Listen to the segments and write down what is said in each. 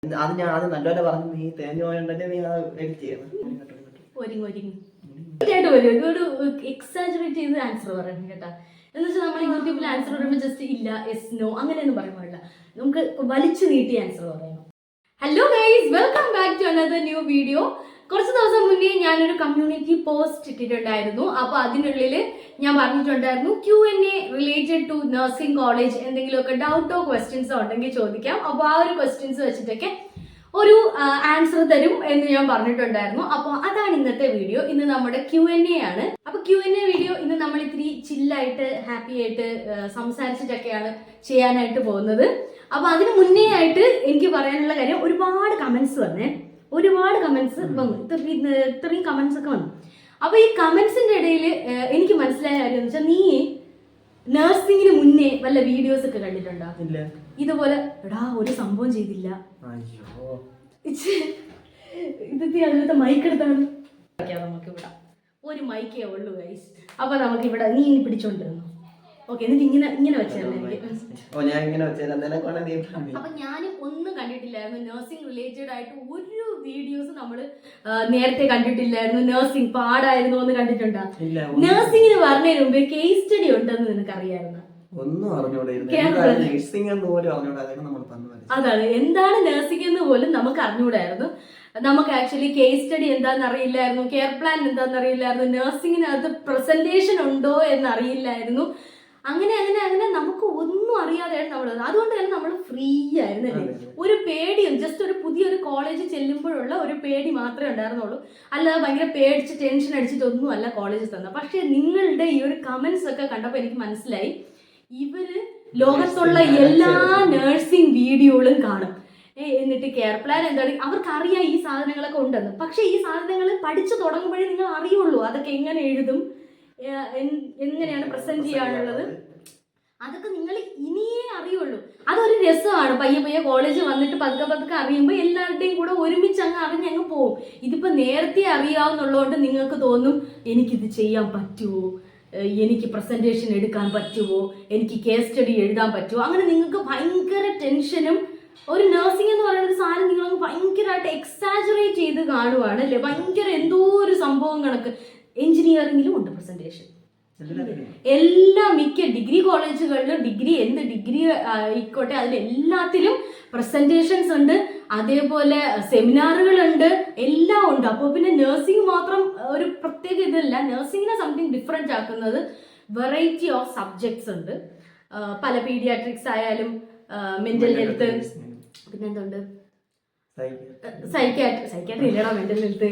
അത് ഞാൻ ആദ്യം നല്ലപോലെ പറഞ്ഞു, നീ തേഞ്ഞു പോയണ്ടല്ലേ നീ എഡിറ്റ് ചെയ്യണം. ഒരു എക്സാജറേറ്റ് ചെയ്ത് ആൻസർ പറയണം കേട്ടാ. എന്ന് വെച്ചാൽ നമ്മൾ യൂട്യൂബിൽ ആൻസർ പറയുമ്പോൾ ജസ്റ്റ് ഇല്ല, എസ്, നോ അങ്ങനെയൊന്നും പറയാൻ പാടില്ല. നമുക്ക് വലിച്ചു നീട്ടി ആൻസർ പറയണം. Hello guys, welcome back to another new video. കുറച്ച് ദിവസം മുന്നേ ഞാനൊരു കമ്മ്യൂണിറ്റി പോസ്റ്റ് ഇട്ടിട്ടുണ്ടായിരുന്നു. അപ്പോൾ അതിനുള്ളിൽ ഞാൻ പറഞ്ഞിട്ടുണ്ടായിരുന്നു Q&A related to nursing college, എന്തെങ്കിലുമൊക്കെ ഡൗട്ടോ ക്വസ്റ്റ്യൻസോ ഉണ്ടെങ്കിൽ ചോദിക്കാം. അപ്പോൾ ആ ഒരു ക്വസ്റ്റ്യൻസ് വെച്ചിട്ടൊക്കെ ഒരു ആൻസർ തരും എന്ന് ഞാൻ പറഞ്ഞിട്ടുണ്ടായിരുന്നു. അപ്പോൾ അതാണ് ഇന്നത്തെ വീഡിയോ. ഇന്ന് നമ്മുടെ Q&A ആണ്. അപ്പോൾ Q&A വീഡിയോ ഇന്ന് നമ്മൾ ഇത്തിരി ചില്ലായിട്ട് ഹാപ്പി ആയിട്ട് സംസാരിച്ചിട്ടൊക്കെയാണ് ചെയ്യാനായിട്ട് പോകുന്നത്. അപ്പോൾ അതിന് മുന്നേ ആയിട്ട് എനിക്ക് പറയാനുള്ള കാര്യം, ഒരുപാട് കമന്റ്സ് വന്നു. ഇത്രയും കമന്റ്സ് ഒക്കെ വന്നു. അപ്പോൾ ഈ കമന്റ്സിന്റെ ഇടയിൽ എനിക്ക് മനസ്സിലായ കാര്യം എന്ന് വെച്ചാൽ, നീ നഴ്സിംഗിന് മുന്നേ വല്ല വീഡിയോസ് ഒക്കെ കണ്ടിട്ടുണ്ടോ? ഇതുപോലെ എടാ ഒരു സംഭവം ചെയ്തില്ല, അതിനകത്ത് മൈക്ക് എടുത്താണ്. നമുക്ക് ഇവിടെ ഒരു മൈക്കേ ഉള്ളൂ ഗൈസ്. അപ്പൊ നമുക്ക് ഇവിടെ നീ പിടിച്ചോണ്ടിരുന്നു. ഓക്കെ, എന്നിട്ട് ഇങ്ങനെ വെച്ചായിരുന്നു എനിക്ക്. അപ്പൊ ഞാൻ ഒന്നും കണ്ടിട്ടില്ലായിരുന്നു നഴ്സിംഗ് റിലേറ്റഡ് ആയിട്ട് ഒരു വീഡിയോസ് നമ്മള് നേരത്തെ കണ്ടിട്ടില്ലായിരുന്നു. നഴ്സിംഗ് പാടായിരുന്നു എന്ന് കണ്ടിട്ടുണ്ടോ? നഴ്സിംഗിന് പറഞ്ഞതിന് മുമ്പേ കേസ് സ്റ്റഡി ഉണ്ടെന്ന് നിനക്ക് അറിയാമായിരുന്നു? അതാണ് എന്താണ് നഴ്സിംഗ് എന്ന് പോലും നമുക്ക് അറിഞ്ഞുകൂടായിരുന്നു. നമുക്ക് ആക്ച്വലി കേസ് സ്റ്റഡി എന്താണെന്ന് അറിയില്ലായിരുന്നു, കെയർ പ്ലാൻ എന്താണെന്ന് അറിയില്ലായിരുന്നു, നഴ്സിംഗിനകത്ത് പ്രസന്റേഷൻ ഉണ്ടോ എന്ന് അറിയില്ലായിരുന്നു. അങ്ങനെ നമുക്ക് ഒന്നും അറിയാതെയാണ് നമ്മൾ. അതുകൊണ്ട് തന്നെ നമ്മൾ ഫ്രീ ആയിരുന്നല്ലേ. ഒരു പേടിയും, ജസ്റ്റ് ഒരു പുതിയൊരു കോളേജ് ചെല്ലുമ്പോഴുള്ള ഒരു പേടി മാത്രമേ ഉണ്ടായിരുന്നുള്ളൂ. അല്ലാതെ ഭയങ്കര പേടിച്ച് ടെൻഷൻ അടിച്ചിട്ടൊന്നും അല്ല കോളേജിൽ തന്നത്. പക്ഷെ നിങ്ങളുടെ ഈ ഒരു കമന്റ്സ് ഒക്കെ കണ്ടപ്പോൾ എനിക്ക് മനസ്സിലായി, ഇവര് ലോകത്തുള്ള എല്ലാ നഴ്സിംഗ് വീഡിയോകളും കാണും. എന്നിട്ട് കെയർ പ്ലാൻ എന്താണ് അവർക്കറിയാം ഈ സാധനങ്ങളൊക്കെ ഉണ്ടെന്ന്. പക്ഷെ ഈ സാധനങ്ങൾ പഠിച്ചു തുടങ്ങുമ്പോഴേ നിങ്ങൾ അറിയുള്ളൂ അതൊക്കെ എങ്ങനെ എഴുതും, എങ്ങനെയാണ് പ്രസന്റ് ചെയ്യാനുള്ളത്, അതൊക്കെ നിങ്ങൾ ഇനിയേ അറിയുള്ളൂ. അതൊരു രസമാണ്. പയ്യെ കോളേജ് വന്നിട്ട് പതുക്കെ അറിയുമ്പോൾ എല്ലാവരുടെയും കൂടെ ഒരുമിച്ച് അങ്ങ് അറിഞ്ഞങ്ങ് പോവും. ഇതിപ്പോ നേരത്തെ അറിയാവുന്നുള്ളതുകൊണ്ട് നിങ്ങൾക്ക് തോന്നും എനിക്കിത് ചെയ്യാൻ പറ്റുമോ, എനിക്ക് പ്രസന്റേഷൻ എടുക്കാൻ പറ്റുമോ, എനിക്ക് കേസ് സ്റ്റഡി എഴുതാൻ പറ്റുമോ. അങ്ങനെ നിങ്ങൾക്ക് ഭയങ്കര ടെൻഷനും, ഒരു നഴ്സിംഗ് എന്ന് പറയുന്ന ഒരു സാധനം നിങ്ങൾ ഭയങ്കരമായിട്ട് എക്സാജറേറ്റ് ചെയ്ത് കാണുവാണ് അല്ലേ. ഭയങ്കര എന്തോ ഒരു സംഭവം കണക്ക്. എഞ്ചിനീയറിംഗിലും ഉണ്ട് പ്രസന്റേഷൻ. എല്ലാ മിക്ക ഡിഗ്രി കോളേജുകളിലും ഡിഗ്രി ആയിക്കോട്ടെ അതിലെല്ലാത്തിലും പ്രസന്റേഷൻസ് ഉണ്ട്. അതേപോലെ സെമിനാറുകളുണ്ട്, എല്ലാം ഉണ്ട്. അപ്പോൾ പിന്നെ നഴ്സിംഗ് മാത്രം ഒരു പ്രത്യേക ഇതല്ല. നഴ്സിംഗിനെ സംതിങ് ഡിഫറെന്റ് ആക്കുന്നത് വെറൈറ്റി ഓഫ് സബ്ജക്ട്സ് ഉണ്ട്. പല പീഡിയാട്രിക്സ് ആയാലും മെന്റൽ ഹെൽത്ത്, പിന്നെന്തുണ്ട്, സൈക്യാട്രി ഇല്ലടാ, മെന്റൽ ഹെൽത്ത്,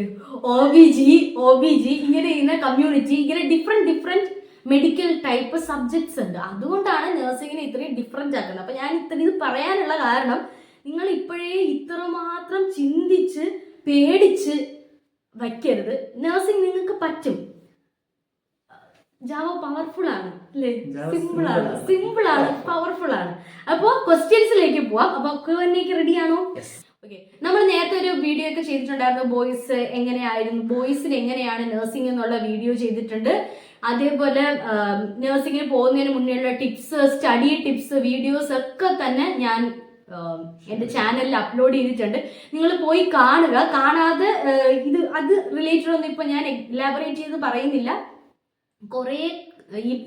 OBG ഇങ്ങനെ കമ്മ്യൂണിറ്റി, ഇങ്ങനെ ഡിഫറെന്റ് മെഡിക്കൽ ടൈപ്പ് സബ്ജക്ട്സ് ഉണ്ട്. അതുകൊണ്ടാണ് നഴ്സിംഗിനെ ഇത്രയും ഡിഫറെന്റ് ആക്കുന്നത്. അപ്പൊ ഞാൻ ഇത് പറയാനുള്ള കാരണം, നിങ്ങൾ ഇപ്പോഴേ ഇത്രമാത്രം ചിന്തിച്ച് പേടിച്ച് വയ്ക്കരുത്. നഴ്സിംഗ് നിങ്ങൾക്ക് പറ്റും. ജാവ പവർഫുൾ ആണ് അല്ലേ, സിമ്പിൾ ആണ് പവർഫുൾ ആണ്. അപ്പൊ ക്വസ്റ്റ്യൻസിലേക്ക് പോവാം. അപ്പൊ Q&A റെഡിയാണോ? ഓക്കെ, നമ്മൾ നേരത്തെ ഒരു വീഡിയോ ഒക്കെ ചെയ്തിട്ടുണ്ടായിരുന്നു. ബോയ്സിന് എങ്ങനെയാണ് നഴ്സിംഗ് എന്നുള്ള വീഡിയോ ചെയ്തിട്ടുണ്ട്. അതേപോലെ നഴ്സിംഗിന് പോകുന്നതിന് മുന്നേയുള്ള ടിപ്സ്, സ്റ്റഡി ടിപ്സ് വീഡിയോസ് ഒക്കെ തന്നെ ഞാൻ എൻ്റെ ചാനലിൽ അപ്ലോഡ് ചെയ്തിട്ടുണ്ട്. നിങ്ങൾ പോയി കാണുക. കാണാതെ അത് റിലേറ്റഡ് ഒന്നും ഇപ്പൊ ഞാൻ എലാബറേറ്റ് ചെയ്ത് പറയുന്നില്ല. കുറേ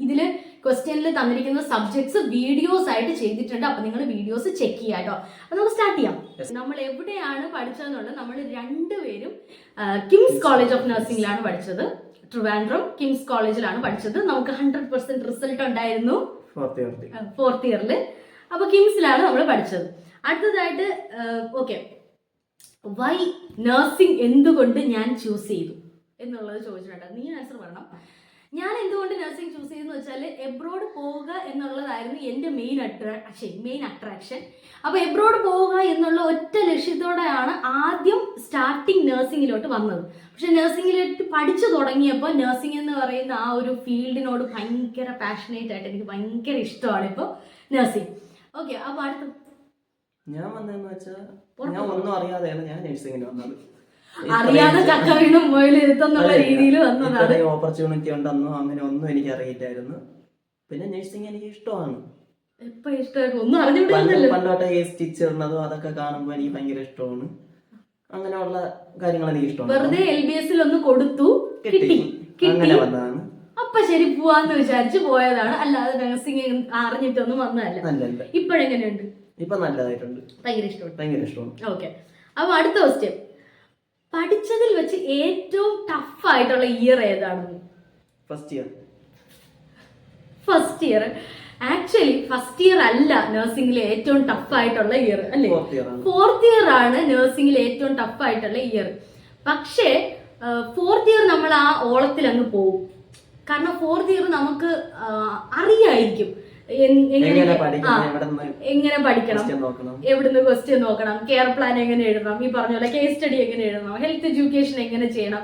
ഇതില് ക്വസ്റ്റ്യനിൽ തന്നിരിക്കുന്ന സബ്ജക്ട്സ് വീഡിയോസ് ആയിട്ട് ചെയ്തിട്ടുണ്ട്. അപ്പൊ നിങ്ങൾ വീഡിയോസ് ചെക്ക് ചെയ്യാം കേട്ടോ. അപ്പൊ നമുക്ക് സ്റ്റാർട്ട് ചെയ്യാം. നമ്മൾ എവിടെയാണ് പഠിച്ചതെന്നുള്ളത്, നമ്മൾ രണ്ടുപേരും കിംസ് കോളേജ് ഓഫ് നഴ്സിംഗിലാണ് പഠിച്ചത്. ട്രിവാൻഡ്രം കിംസ് കോളേജിലാണ് പഠിച്ചത്. നമുക്ക് 100% റിസൾട്ട് ഉണ്ടായിരുന്നു ഫോർത്ത് ഇയറിൽ. അപ്പൊ കിംസിലാണ് നമ്മൾ പഠിച്ചത്. അടുത്തതായിട്ട് ഓക്കെ, വൈ നഴ്സിംഗ് എന്തുകൊണ്ട് ഞാൻ ചൂസ് ചെയ്തു എന്നുള്ളത് ചോദിച്ചിട്ടുണ്ട്. നീ ആൻസർ പറയണം. ഞാൻ എന്തുകൊണ്ട് നഴ്സിംഗ് ചൂസ് ചെയ്തെന്ന് വെച്ചാൽ, എബ്രോഡ് പോവുക എന്നുള്ളതായിരുന്നു എൻ്റെ മെയിൻ അട്രാക്ഷൻ. അപ്പോൾ എബ്രോഡ് പോവുക എന്നുള്ള ഒറ്റ ലക്ഷ്യത്തോടെയാണ് ആദ്യം സ്റ്റാർട്ടിങ് നഴ്സിംഗിലോട്ട് വന്നത്. പക്ഷെ നഴ്സിംഗിലോട്ട് പഠിച്ചു തുടങ്ങിയപ്പോൾ നഴ്സിംഗ് എന്ന് പറയുന്ന ആ ഒരു ഫീൽഡിനോട് ഭയങ്കര പാഷനേറ്റ് ആയിട്ട് എനിക്ക് ഭയങ്കര ഇഷ്ടമാണ് ഇപ്പോൾ നഴ്സിംഗ്. ഓക്കെ, അപ്പോൾ അടുത്ത ഞാൻ വന്നതെന്ന് വെച്ചാൽ, ഞാൻ ഒന്നും അറിയാതെയാണ് ഞാൻ നഴ്സിംഗിന് വന്നത്. അറിയാതെ ചക്ക വീണും മുയലിരുത്തെന്നുള്ള രീതിയിൽ വന്നതാണ്. ഓപ്പർച്യൂണിറ്റി ഉണ്ടെന്നോ അങ്ങനെ ഒന്നും എനിക്ക് അറിയില്ലായിരുന്നു. പിന്നെ നഴ്സിംഗ് എനിക്ക് ഇഷ്ടമാണ്. എപ്പ ഇഷ്ടമായിട്ട് ഒന്നും അറിഞ്ഞിട്ടില്ലല്ലോ. പണ്ടോട്ടെ ഈ സ്റ്റിച്ച് ഇടുന്നതും അതൊക്കെ കാണുമ്പോൾ എനിക്ക് ഭയങ്കര ഇഷ്ടമാണ്. അങ്ങനെയുള്ള കാര്യങ്ങൾ എനിക്ക് ഇഷ്ടമാണ്. വെറുതെ LBS ഒന്ന് കൊടുത്തു, കിട്ടി, അങ്ങനെ വന്നതാണ്. അപ്പൊ ശരി പോവാന്ന് വിചാരിച്ചു പോയതാണ്, അല്ലാതെ നഴ്സിംഗ് അറിഞ്ഞിട്ടൊന്നും വന്നതല്ല. ഇപ്പോഴെങ്ങനെയുണ്ട്? ഇപ്പൊ നല്ലതായിട്ടുണ്ട്, ഭയങ്കര ഇഷ്ടമാണ്, ഭയങ്കര ഇഷ്ടമാണ്. ഓക്കെ. അപ്പൊ അടുത്ത ക്വസ്റ്റ്യൻ, പഠിച്ചതിൽ വെച്ച് ഏറ്റവും ടഫ് ആയിട്ടുള്ള ഇയർ ഏതാണ്? First year. First year actually first year അല്ല നഴ്സിംഗിലെ ഏറ്റവും ടഫ് ആയിട്ടുള്ള ഇയർ, അല്ലേ? ഫോർത്ത് ഇയർ ആണ് നഴ്സിംഗിലെ ഏറ്റവും ടഫ് ആയിട്ടുള്ള ഇയർ. പക്ഷേ ഫോർത്ത് ഇയർ നമ്മൾ ആ ഓളത്തിൽ അങ്ങ് പോകും. കാരണം ഫോർത്ത് ഇയർ നമുക്ക് അറിയായിരിക്കും എങ്ങനെ പഠിക്കണം, എവിടുന്ന് ക്വസ്റ്റ്യൻ നോക്കണം, കെയർ പ്ലാൻ എങ്ങനെ എഴുതണം, ഈ പറഞ്ഞ പോലെ കേസ് സ്റ്റഡി എങ്ങനെ എഴുതണം, ഹെൽത്ത് എഡ്യൂക്കേഷൻ എങ്ങനെ ചെയ്യണം,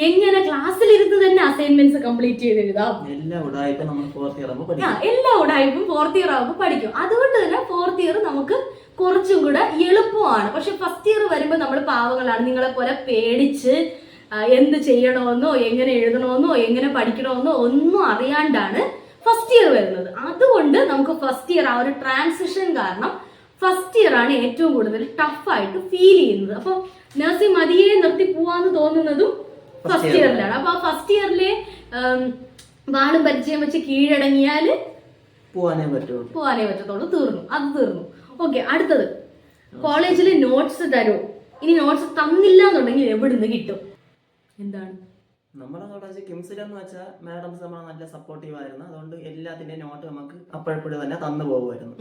എങ്ങനെ ക്ലാസ്സിലിരുന്ന് തന്നെ അസൈൻമെന്റ്സ് കംപ്ലീറ്റ് ചെയ്ത് എഴുതാം. എല്ലാ ഉടായ്പും ഫോർത്ത് ഇയർ ആകുമ്പോൾ പഠിക്കും. അതുകൊണ്ട് തന്നെ ഫോർത്ത് ഇയർ നമുക്ക് കുറച്ചും കൂടെ എളുപ്പമാണ്. പക്ഷെ ഫസ്റ്റ് ഇയർ വരുമ്പോൾ നമ്മൾ പാവങ്ങളാണ്. നിങ്ങളെ പോലെ പേടിച്ച് എന്ത് ചെയ്യണമെന്നോ എങ്ങനെ എഴുതണമെന്നോ എങ്ങനെ പഠിക്കണമെന്നോ ഒന്നും അറിയാണ്ടാണ് ഫസ്റ്റ് ഇയർ വരുന്നത്. അതുകൊണ്ട് നമുക്ക് ഫസ്റ്റ് ഇയർ ആ ഒരു ട്രാൻസിഷൻ കാരണം ഫസ്റ്റ് ഇയർ ആണ് ഏറ്റവും കൂടുതൽ ടഫായിട്ട് ഫീൽ ചെയ്യുന്നത്. അപ്പൊ നഴ്സിംഗ് മതിയെ നിർത്തി പോവാന്ന് തോന്നുന്നതും ഫസ്റ്റ് ഇയറിലാണ്. അപ്പൊ ആ ഫസ്റ്റ് ഇയറിലെ വാളും പരിചയം വെച്ച് കീഴടങ്ങിയാല് പോവാനേ പറ്റത്തുള്ളൂ. തീർന്നു. ഓക്കെ, അടുത്തത്, കോളേജിൽ നോട്ട്സ് തരുമോ? ഇനി നോട്ട്സ് തന്നില്ല എന്നുണ്ടെങ്കിൽ എവിടുന്ന് കിട്ടും? എന്താണ് നമ്മുടെ കോളേജ് കിംസിലെന്ന് വെച്ചാൽ മാഡംസ് നമ്മളെ നല്ല സപ്പോർട്ടീവ് ആയിരുന്നു. അതുകൊണ്ട് എല്ലാത്തിന്റെയും നോട്ട് നമുക്ക് അപ്പോഴപ്പോഴും തന്നെ തന്നു പോകുമായിരുന്നു.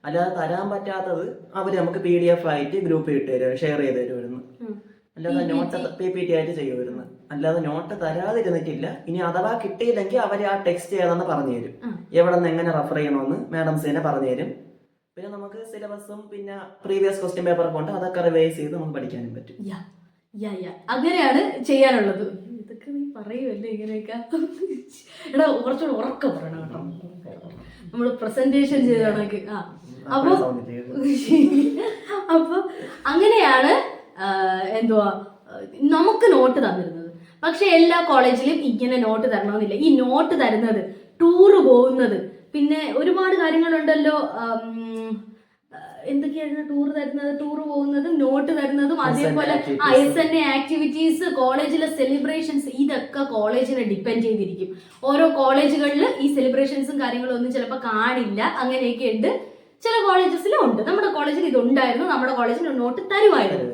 അല്ലാതെ തരാൻ പറ്റാത്തത് അവര് നമുക്ക് PDF ആയിട്ട് ഗ്രൂപ്പിൽ ഇട്ട് തരും, ഷെയർ ചെയ്ത് തരുമായിരുന്നു. അല്ലാതെ നോട്ട് PPT ആയിട്ട് ചെയ്യുമായിരുന്നു. അല്ലാതെ നോട്ട് തരാതിരുന്നിട്ടില്ല. ഇനി അഥവാ കിട്ടിയില്ലെങ്കിൽ അവര് ആ ടെക്സ്റ്റ് ഏതാണെന്ന് പറഞ്ഞു തരും, എവിടെ നിന്ന് എങ്ങനെ റെഫർ ചെയ്യണമെന്ന് മാഡംസ് തന്നെ പറഞ്ഞു തരും. പിന്നെ നമുക്ക് സിലബസും പിന്നെ പ്രീവിയസ് ക്വസ്റ്റ്യൻ പേപ്പർ കൊണ്ട് അതൊക്കെ റിവൈസ് ചെയ്ത് നമുക്ക് പഠിക്കാനും പറ്റും. അങ്ങനെയാണ് ചെയ്യാനുള്ളത്. ഇതൊക്കെ നീ പറയുമല്ലേ ഇങ്ങനെയൊക്കെ? എടാ കുറച്ചുകൂടെ ഉറക്കം പറയണം കേട്ടോ, നമ്മള് പ്രസന്റേഷൻ ചെയ്ത കണക്ക്. അപ്പൊ അങ്ങനെയാണ് എന്തുവാ നമുക്ക് നോട്ട് തന്നിരുന്നത്. പക്ഷെ എല്ലാ കോളേജിലും ഇങ്ങനെ നോട്ട് തരണമെന്നില്ല. ഈ നോട്ട് തരുന്നത്, ടൂറ് പോകുന്നത്, പിന്നെ ഒരുപാട് കാര്യങ്ങളുണ്ടല്ലോ. എന്തൊക്കെയായിരുന്നു ടൂറ് പോകുന്നതും നോട്ട് തരുന്നതും, അതേപോലെ SNA ആക്ടിവിറ്റീസ്, കോളേജിലെ സെലിബ്രേഷൻസ്, ഇതൊക്കെ കോളേജിനെ ഡിപ്പെൻഡ് ചെയ്തിരിക്കും. ഓരോ കോളേജുകളിൽ ഈ സെലിബ്രേഷൻസും കാര്യങ്ങളും ഒന്നും ചിലപ്പോൾ കാണില്ല. അങ്ങനെയൊക്കെ ഉണ്ട്. ചില കോളേജസിലും ഉണ്ട്. നമ്മുടെ കോളേജിൽ ഇതുണ്ടായിരുന്നു, നമ്മുടെ കോളേജിന് നോട്ട് തരുമായിരുന്നു.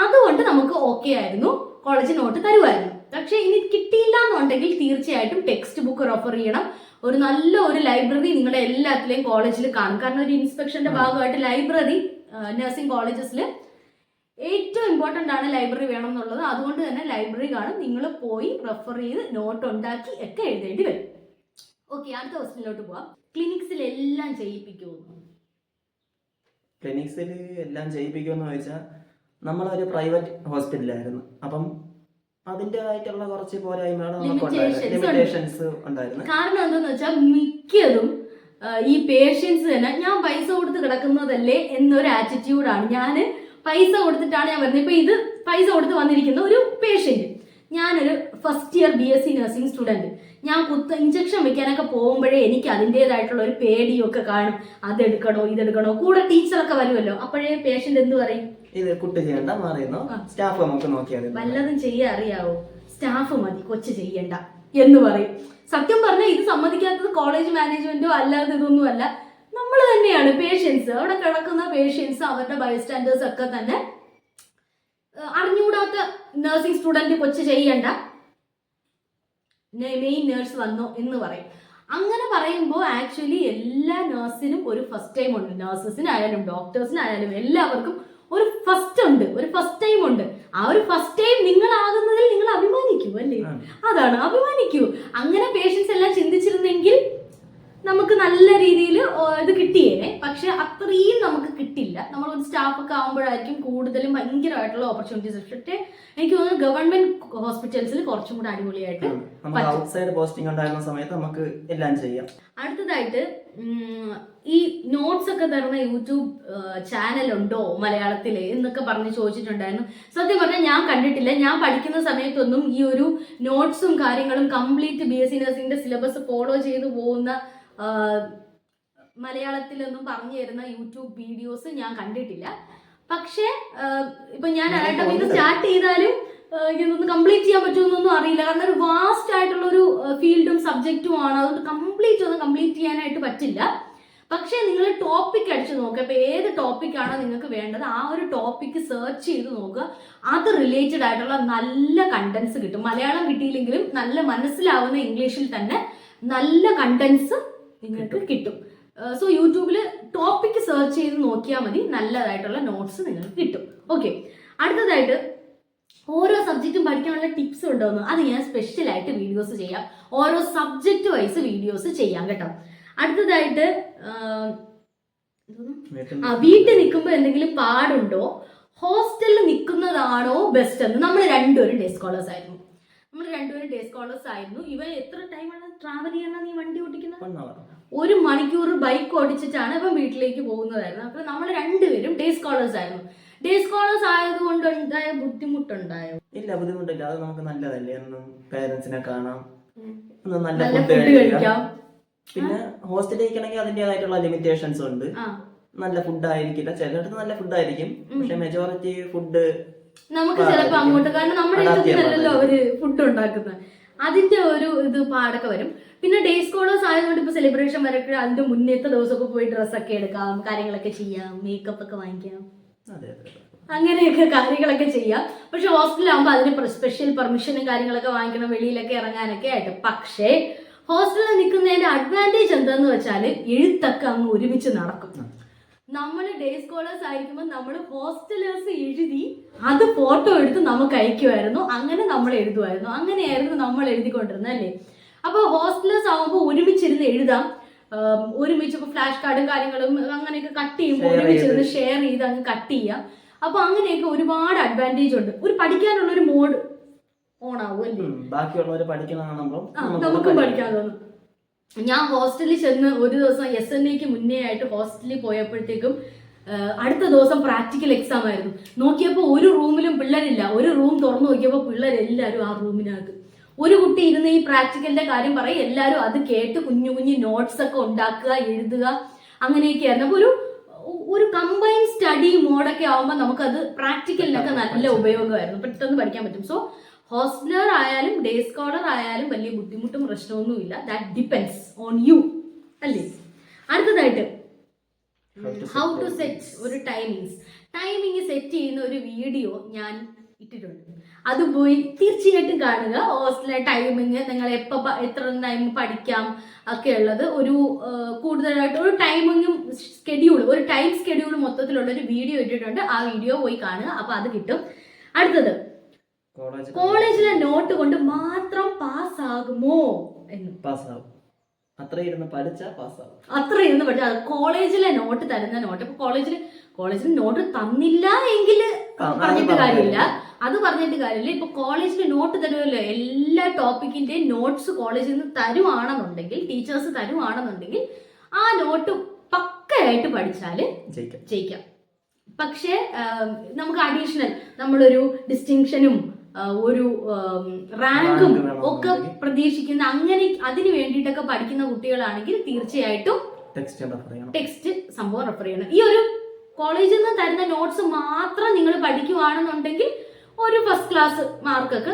അതുകൊണ്ട് നമുക്ക് ഓക്കെ ആയിരുന്നു, കോളേജ് നോട്ട് തരുമായിരുന്നു. പക്ഷെ ഇനി കിട്ടിയില്ല എന്നുണ്ടെങ്കിൽ തീർച്ചയായിട്ടും ടെക്സ്റ്റ് ബുക്ക് റെഫർ ചെയ്യണം. ഒരു നല്ല ഒരു ലൈബ്രറി നിങ്ങളുടെ എല്ലാത്തിലെയും കോളേജിൽ കാണും. കാരണം ഒരു ഇൻസ്പെക്ഷന്റെ ഭാഗമായിട്ട് ലൈബ്രറി നഴ്സിംഗ് കോളേജസിൽ ഏറ്റവും ഇമ്പോർട്ടൻ്റ് ആണ്, ലൈബ്രറി വേണം എന്നുള്ളത്. അതുകൊണ്ട് തന്നെ ലൈബ്രറി കാണും. നിങ്ങൾ പോയി റെഫർ ചെയ്ത് നോട്ട് ഉണ്ടാക്കി ഒക്കെ എഴുതേണ്ടി വരും. ഓക്കെ, അടുത്ത ക്വസ്റ്റ്യനിലോട്ട് പോവാം. ക്ലിനിക്സിൽ എല്ലാം ചെയ്യിപ്പിക്കുമോ? ക്ലിനിക്സിൽ എല്ലാം ചെയ്യിപ്പിക്കുമെന്ന് ചോദിച്ചാൽ നമ്മളൊരു പ്രൈവറ്റ് ഹോസ്പിറ്റലായിരുന്നു. അപ്പം അതിൻ്റെതായിട്ടുള്ള കുറച്ച് പോരായ്മകൾ ലിമിറ്റേഷൻസ് ഉണ്ടായിരുന്നു. കാരണം എന്താന്ന് വെച്ചാൽ മിക്കതും ഈ പേഷ്യൻസ് തന്നെ ഞാൻ പൈസ കൊടുത്ത് കിടക്കുന്നതല്ലേ എന്നൊരു ആറ്റിറ്റ്യൂഡാണ്. ഞാൻ പൈസ കൊടുത്തിട്ടാണ് ഞാൻ വരുന്നത്. ഇപ്പൊ ഇത് പൈസ കൊടുത്ത് വന്നിരിക്കുന്ന ഒരു പേഷ്യന്റ്, ഞാനൊരു first year BSc nursing student, ഞാൻ ഇഞ്ചക്ഷൻ വെക്കാനൊക്കെ പോകുമ്പോഴേ എനിക്ക് അതിൻ്റെതായിട്ടുള്ള ഒരു പേടിയൊക്കെ കാണും. അതെടുക്കണോ ഇതെടുക്കണോ, കൂടെ ടീച്ചറൊക്കെ വരുമല്ലോ. അപ്പോഴേ പേഷ്യന്റ് എന്ത് പറയും? ഇത് കുട്ടി ചെയ്യണ്ട, മാറിയെന്നോ, സ്റ്റാഫ് നമുക്ക് നോക്കിയാൽ വല്ലതും ചെയ്യാൻ അറിയാവോ, സ്റ്റാഫ് മതി, കൊച്ചു ചെയ്യണ്ട എന്ന് പറയും. സത്യം പറഞ്ഞാൽ ഇത് സമ്മതിക്കാത്തത് കോളേജ് മാനേജ്മെന്റോ അല്ലാതെ ഇതൊന്നും അല്ല, നമ്മൾ തന്നെയാണ്. പേഷ്യൻസ്, അവിടെ കിടക്കുന്ന പേഷ്യൻസ്, അവരുടെ ബൈസ്റ്റാൻഡേഴ്സ് ഒക്കെ തന്നെ അറിഞ്ഞുകൂടാത്ത നഴ്സിംഗ് സ്റ്റുഡന്റ് കൊച്ചു ചെയ്യണ്ട, മെയിൻ നേഴ്സ് വന്നോ എന്ന് പറയും. അങ്ങനെ പറയുമ്പോൾ ആക്ച്വലി എല്ലാ നഴ്സിനും ഒരു ഫസ്റ്റ് ടൈം ഉണ്ട്. നഴ്സസിനായാലും ഡോക്ടേഴ്സിനായാലും എല്ലാവർക്കും ഒരു ഫസ്റ്റ് ഉണ്ട്, ഒരു ഫസ്റ്റ് ടൈം ഉണ്ട്. ആ ഒരു ഫസ്റ്റ് ടൈം നിങ്ങളാകുന്നതിൽ നിങ്ങൾ അഭിമാനിക്കൂ, അല്ലേ? അതാണ്, അഭിമാനിക്കൂ. അങ്ങനെ പേഷ്യൻസ് എല്ലാം ചിന്തിച്ചിരുന്നെങ്കിൽ നമുക്ക് നല്ല രീതിയിൽ ഇത് കിട്ടിയേനെ. പക്ഷെ അത്രയും നമുക്ക് കിട്ടില്ല. നമ്മളൊരു സ്റ്റാഫൊക്കെ ആകുമ്പോഴായിരിക്കും കൂടുതലും ഭയങ്കരമായിട്ടുള്ള ഓപ്പർച്യൂണിറ്റീസ്. പക്ഷേ എനിക്ക് തോന്നുന്നു ഗവൺമെന്റ് ഹോസ്പിറ്റൽസിൽ കുറച്ചും കൂടെ അടിപൊളിയായിട്ട് പോസ്റ്റിംഗ് ഉണ്ടായിരുന്ന സമയത്ത് നമുക്ക് എല്ലാം ചെയ്യാം. അടുത്തതായിട്ട് ഈ നോട്ട്സ് ഒക്കെ തരുന്ന യൂട്യൂബ് ചാനൽ ഉണ്ടോ മലയാളത്തില് എന്നൊക്കെ പറഞ്ഞ് ചോദിച്ചിട്ടുണ്ടായിരുന്നു. സത്യം പറഞ്ഞാൽ ഞാൻ കണ്ടിട്ടില്ല. ഞാൻ പഠിക്കുന്ന സമയത്തൊന്നും ഈ ഒരു നോട്ട്സും കാര്യങ്ങളും കംപ്ലീറ്റ് BSc നഴ്സിംഗിന്റെ സിലബസ് ഫോളോ ചെയ്തു പോകുന്ന മലയാളത്തിലൊന്നും പറഞ്ഞു തരുന്ന യൂട്യൂബ് വീഡിയോസ് ഞാൻ കണ്ടിട്ടില്ല. പക്ഷേ ഇപ്പൊ ഞാൻ അനാട്ടമിന്ന് സ്റ്റാർട്ട് ചെയ്താലും ഇതൊന്ന് കംപ്ലീറ്റ് ചെയ്യാൻ പറ്റുമെന്നൊന്നും അറിയില്ല. കാരണം ഒരു വാസ്റ്റ് ആയിട്ടുള്ള ഒരു ഫീൽഡും സബ്ജക്റ്റും ആണ്. അതുകൊണ്ട് കംപ്ലീറ്റ് ചെയ്യാനായിട്ട് പറ്റില്ല. പക്ഷേ നിങ്ങൾ ടോപ്പിക് അടിച്ച് നോക്കുക. ഇപ്പൊ ഏത് ടോപ്പിക്കാണോ നിങ്ങൾക്ക് വേണ്ടത് ആ ഒരു ടോപ്പിക്ക് സെർച്ച് ചെയ്ത് നോക്കുക. അത് റിലേറ്റഡ് ആയിട്ടുള്ള നല്ല കണ്ടന്റ്സ് കിട്ടും. മലയാളം കിട്ടിയില്ലെങ്കിലും നല്ല മനസ്സിലാവുന്ന ഇംഗ്ലീഷിൽ തന്നെ നല്ല കണ്ടന്റ്സ് നിങ്ങൾക്ക് കിട്ടും. സോ യൂട്യൂബിൽ ടോപ്പിക്ക് സെർച്ച് ചെയ്ത് നോക്കിയാൽ മതി, നല്ലതായിട്ടുള്ള നോട്ട്സ് നിങ്ങൾക്ക് കിട്ടും. ഓക്കെ, അടുത്തതായിട്ട് ഓരോ സബ്ജക്റ്റും പഠിക്കാനുള്ള ടിപ്സ് ഉണ്ടോന്ന് അത് ഞാൻ സ്പെഷ്യലായിട്ട് വീഡിയോസ് ചെയ്യാം. ഓരോ സബ്ജക്റ്റ് വൈസ് വീഡിയോസ് ചെയ്യാം കേട്ടോ. അടുത്തതായിട്ട് വീട്ടിൽ നിൽക്കുമ്പോൾ എന്തെങ്കിലും പാടുണ്ടോ, ഹോസ്റ്റലിൽ നിൽക്കുന്നതാണോ ബെസ്റ്റ് എന്ന്. നമ്മൾ രണ്ടുപേരും ഡേ സ്കോളേഴ്സ് ആയിരുന്നു. ഇവൻ എത്ര ടൈമാണ് ട്രാവൽ ചെയ്യണം നീ വണ്ടി ഓടിക്കുന്നത്? 1 മണിക്കൂർ ബൈക്ക് ഓടിച്ചിട്ടാണ് ഇവൻ വീട്ടിലേക്ക് പോകുന്നതായിരുന്നു. അപ്പൊ നമ്മൾ രണ്ടുപേരും ഡേ സ്കോളേഴ്സ് ആയിരുന്നു. ഡേ സ്കോളേഴ്സ് ആയതുകൊണ്ട് ഉണ്ടായ ബുദ്ധിമുട്ടുണ്ടായോ? ഇല്ല, ബുദ്ധിമുട്ടില്ല. അത് നമുക്ക് നല്ലതല്ലേ, എന്നും പേരൻസിനെ കാണാം, നല്ല ഫുഡ് കഴിക്കാം. പിന്നെ ഹോസ്റ്റലിൽ ഇരിക്കണമെങ്കിൽ അതിന്റേതായിട്ടുള്ള ലിമിറ്റേഷൻസ് ഉണ്ട്. നല്ല ഫുഡ് ആയിരിക്കില്ല, ചിലയിടത്ത് നല്ല ഫുഡ് ആയിരിക്കും, പക്ഷെ മെജോറിറ്റി ഫുഡ് നമുക്ക് ചിലപ്പോ അങ്ങോട്ട്, കാരണം നമ്മുടെ ഇഷ്ടത്തിനല്ലല്ലോ അവര് ഫുഡ് ഉണ്ടാക്കുന്നത്, അതിന്റെ ഒരു ഇത് പാടൊക്കെ വരും. പിന്നെ ഡേ സ്കോളേഴ്സ് ആയതുകൊണ്ട് ഇപ്പൊ സെലിബ്രേഷൻ വരയ്ക്കുക, അതിന്റെ മുന്നേത്തെ ദിവസമൊക്കെ പോയി ഡ്രസ്സൊക്കെ എടുക്കാം, കാര്യങ്ങളൊക്കെ ചെയ്യാം, മേക്കപ്പ് ഒക്കെ വാങ്ങിക്കാം, അങ്ങനെയൊക്കെ കാര്യങ്ങളൊക്കെ ചെയ്യാം. പക്ഷെ ഹോസ്റ്റലിലാകുമ്പോൾ അതിന് സ്പെഷ്യൽ പെർമിഷനും കാര്യങ്ങളൊക്കെ വാങ്ങിക്കണം, വെളിയിലൊക്കെ ഇറങ്ങാനൊക്കെ ആയിട്ട്. പക്ഷേ ഹോസ്റ്റലിൽ നിൽക്കുന്നതിന്റെ അഡ്വാൻറ്റേജ് എന്താന്ന് വെച്ചാൽ എഴുത്തൊക്കെ അങ്ങ് ഒരുമിച്ച് നടക്കും. നമ്മൾ ഡേ സ്കോളേഴ്സ് ആയിരിക്കുമ്പോൾ നമ്മൾ ഹോസ്റ്റലേഴ്സ് എഴുതി അത് ഫോട്ടോ എടുത്ത് നമുക്ക് അയക്കുമായിരുന്നു, അങ്ങനെ നമ്മൾ എഴുതുമായിരുന്നു, അങ്ങനെയായിരുന്നു നമ്മൾ എഴുതിക്കൊണ്ടിരുന്നത് അല്ലേ. അപ്പൊ ഹോസ്റ്റലേഴ്സ് ആകുമ്പോൾ ഒരുമിച്ചിരുന്ന് എഴുതാം, ഒരുമിച്ച് ഇപ്പൊ ഫ്ലാഷ് കാർഡും കാര്യങ്ങളും അങ്ങനെയൊക്കെ കട്ട് ചെയ്യുമ്പോൾ ഒരുമിച്ചിരുന്ന് ഷെയർ ചെയ്ത് അങ്ങ് കട്ട് ചെയ്യാം. അപ്പൊ അങ്ങനെയൊക്കെ ഒരുപാട് അഡ്വാൻറ്റേജ് ഉണ്ട്. ഒരു പഠിക്കാനുള്ള ഒരു മോഡ് ഓൺ ആവും അല്ലേ, ബാക്കിയുള്ളവർ പഠിക്കണമെന്നുമ്പോൾ നമുക്കും പഠിക്കാൻ തോന്നും. ഞാൻ ഹോസ്റ്റലിൽ ചെന്ന് ഒരു ദിവസം SNAക്ക് മുന്നേ ആയിട്ട് ഹോസ്റ്റലിൽ പോയപ്പോഴത്തേക്കും അടുത്ത ദിവസം പ്രാക്ടിക്കൽ എക്സാം ആയിരുന്നു. നോക്കിയപ്പോൾ ഒരു റൂമിലും പിള്ളേരില്ല. ഒരു റൂം തുറന്നു നോക്കിയപ്പോൾ പിള്ളേരെല്ലാവരും ആ റൂമിനകത്ത്. ഒരു കുട്ടി ഇരുന്ന് ഈ പ്രാക്ടിക്കലിന്റെ കാര്യം പറയും, എല്ലാവരും അത് കേട്ട് കുഞ്ഞു കുഞ്ഞു നോട്ട്സ് ഒക്കെ ഉണ്ടാക്കുക, എഴുതുക, അങ്ങനെയൊക്കെയായിരുന്നു. അപ്പൊ ഒരു കമ്പൈൻ സ്റ്റഡി മോഡൊക്കെ ആവുമ്പോൾ നമുക്കത് പ്രാക്ടിക്കലിനൊക്കെ നല്ല ഉപയോഗമായിരുന്നു, പെട്ടെന്ന് പഠിക്കാൻ പറ്റും. സോ ഹോസ്റ്റലർ ആയാലും ഡേ സ്കോളർ ആയാലും വലിയ ബുദ്ധിമുട്ടും പ്രശ്നമൊന്നുമില്ല. ദാറ്റ് ഡിപ്പെൻഡ്സ് ഓൺ യു അല്ലേ. അടുത്തതായിട്ട് ഹൗ ടു സെറ്റ് ഒരു ടൈമിങ് സെറ്റ് ചെയ്യുന്ന ഒരു വീഡിയോ ഞാൻ ഇട്ടിട്ടുണ്ട്. അത് പോയി തീർച്ചയായിട്ടും കാണുക. ഹോസ്റ്റലിലെ ടൈമിങ്, നിങ്ങൾ എത്ര ടൈം പഠിക്കാം ഒക്കെ ഉള്ളത് ഒരു കൂടുതലായിട്ട് ഒരു ടൈമിങ്ങും ഒരു ടൈം സ്കെഡ്യൂൾ മൊത്തത്തിലുള്ള ഒരു വീഡിയോ ഇട്ടിട്ടുണ്ട്. ആ വീഡിയോ പോയി കാണുക, അപ്പൊ അത് കിട്ടും. അടുത്തത് കോളേജിലെ നോട്ട് കൊണ്ട് മാത്രം പാസ്സാകുമോ എന്ന്. പാസ്സാകും, അത്ര ഇരുന്ന് പഠിച്ചാൽ കോളേജിലെ നോട്ട് തരുന്ന നോട്ട്. ഇപ്പൊ കോളേജിൽ നോട്ട് തന്നില്ല എങ്കിൽ പറഞ്ഞിട്ട് കാര്യമില്ല. ഇപ്പൊ കോളേജിൽ നോട്ട് തരുമല്ലോ, എല്ലാ ടോപ്പിക്കിന്റെയും നോട്ട്സ് കോളേജിൽ നിന്ന് തരുവാണെന്നുണ്ടെങ്കിൽ, ടീച്ചേഴ്സ് തരുവാണെന്നുണ്ടെങ്കിൽ ആ നോട്ട് പക്കയായിട്ട് പഠിച്ചാല് ജയിക്കാം. പക്ഷെ നമുക്ക് അഡീഷണൽ നമ്മളൊരു ഡിസ്റ്റിങ്ഷനും ഒരു റാങ്കും ഒക്കെ പ്രതീക്ഷിക്കുന്ന, അങ്ങനെ അതിന് വേണ്ടിയിട്ടൊക്കെ പഠിക്കുന്ന കുട്ടികളാണെങ്കിൽ തീർച്ചയായിട്ടും ടെക്സ്റ്റ് സംഭവം റെഫർ ചെയ്യണം. ഈ ഒരു കോളേജിൽ നിന്ന് തരുന്ന നോട്ട്സ് മാത്രം നിങ്ങൾ പഠിക്കുവാണെന്നുണ്ടെങ്കിൽ ഒരു ഫസ്റ്റ് ക്ലാസ് മാർക്കൊക്കെ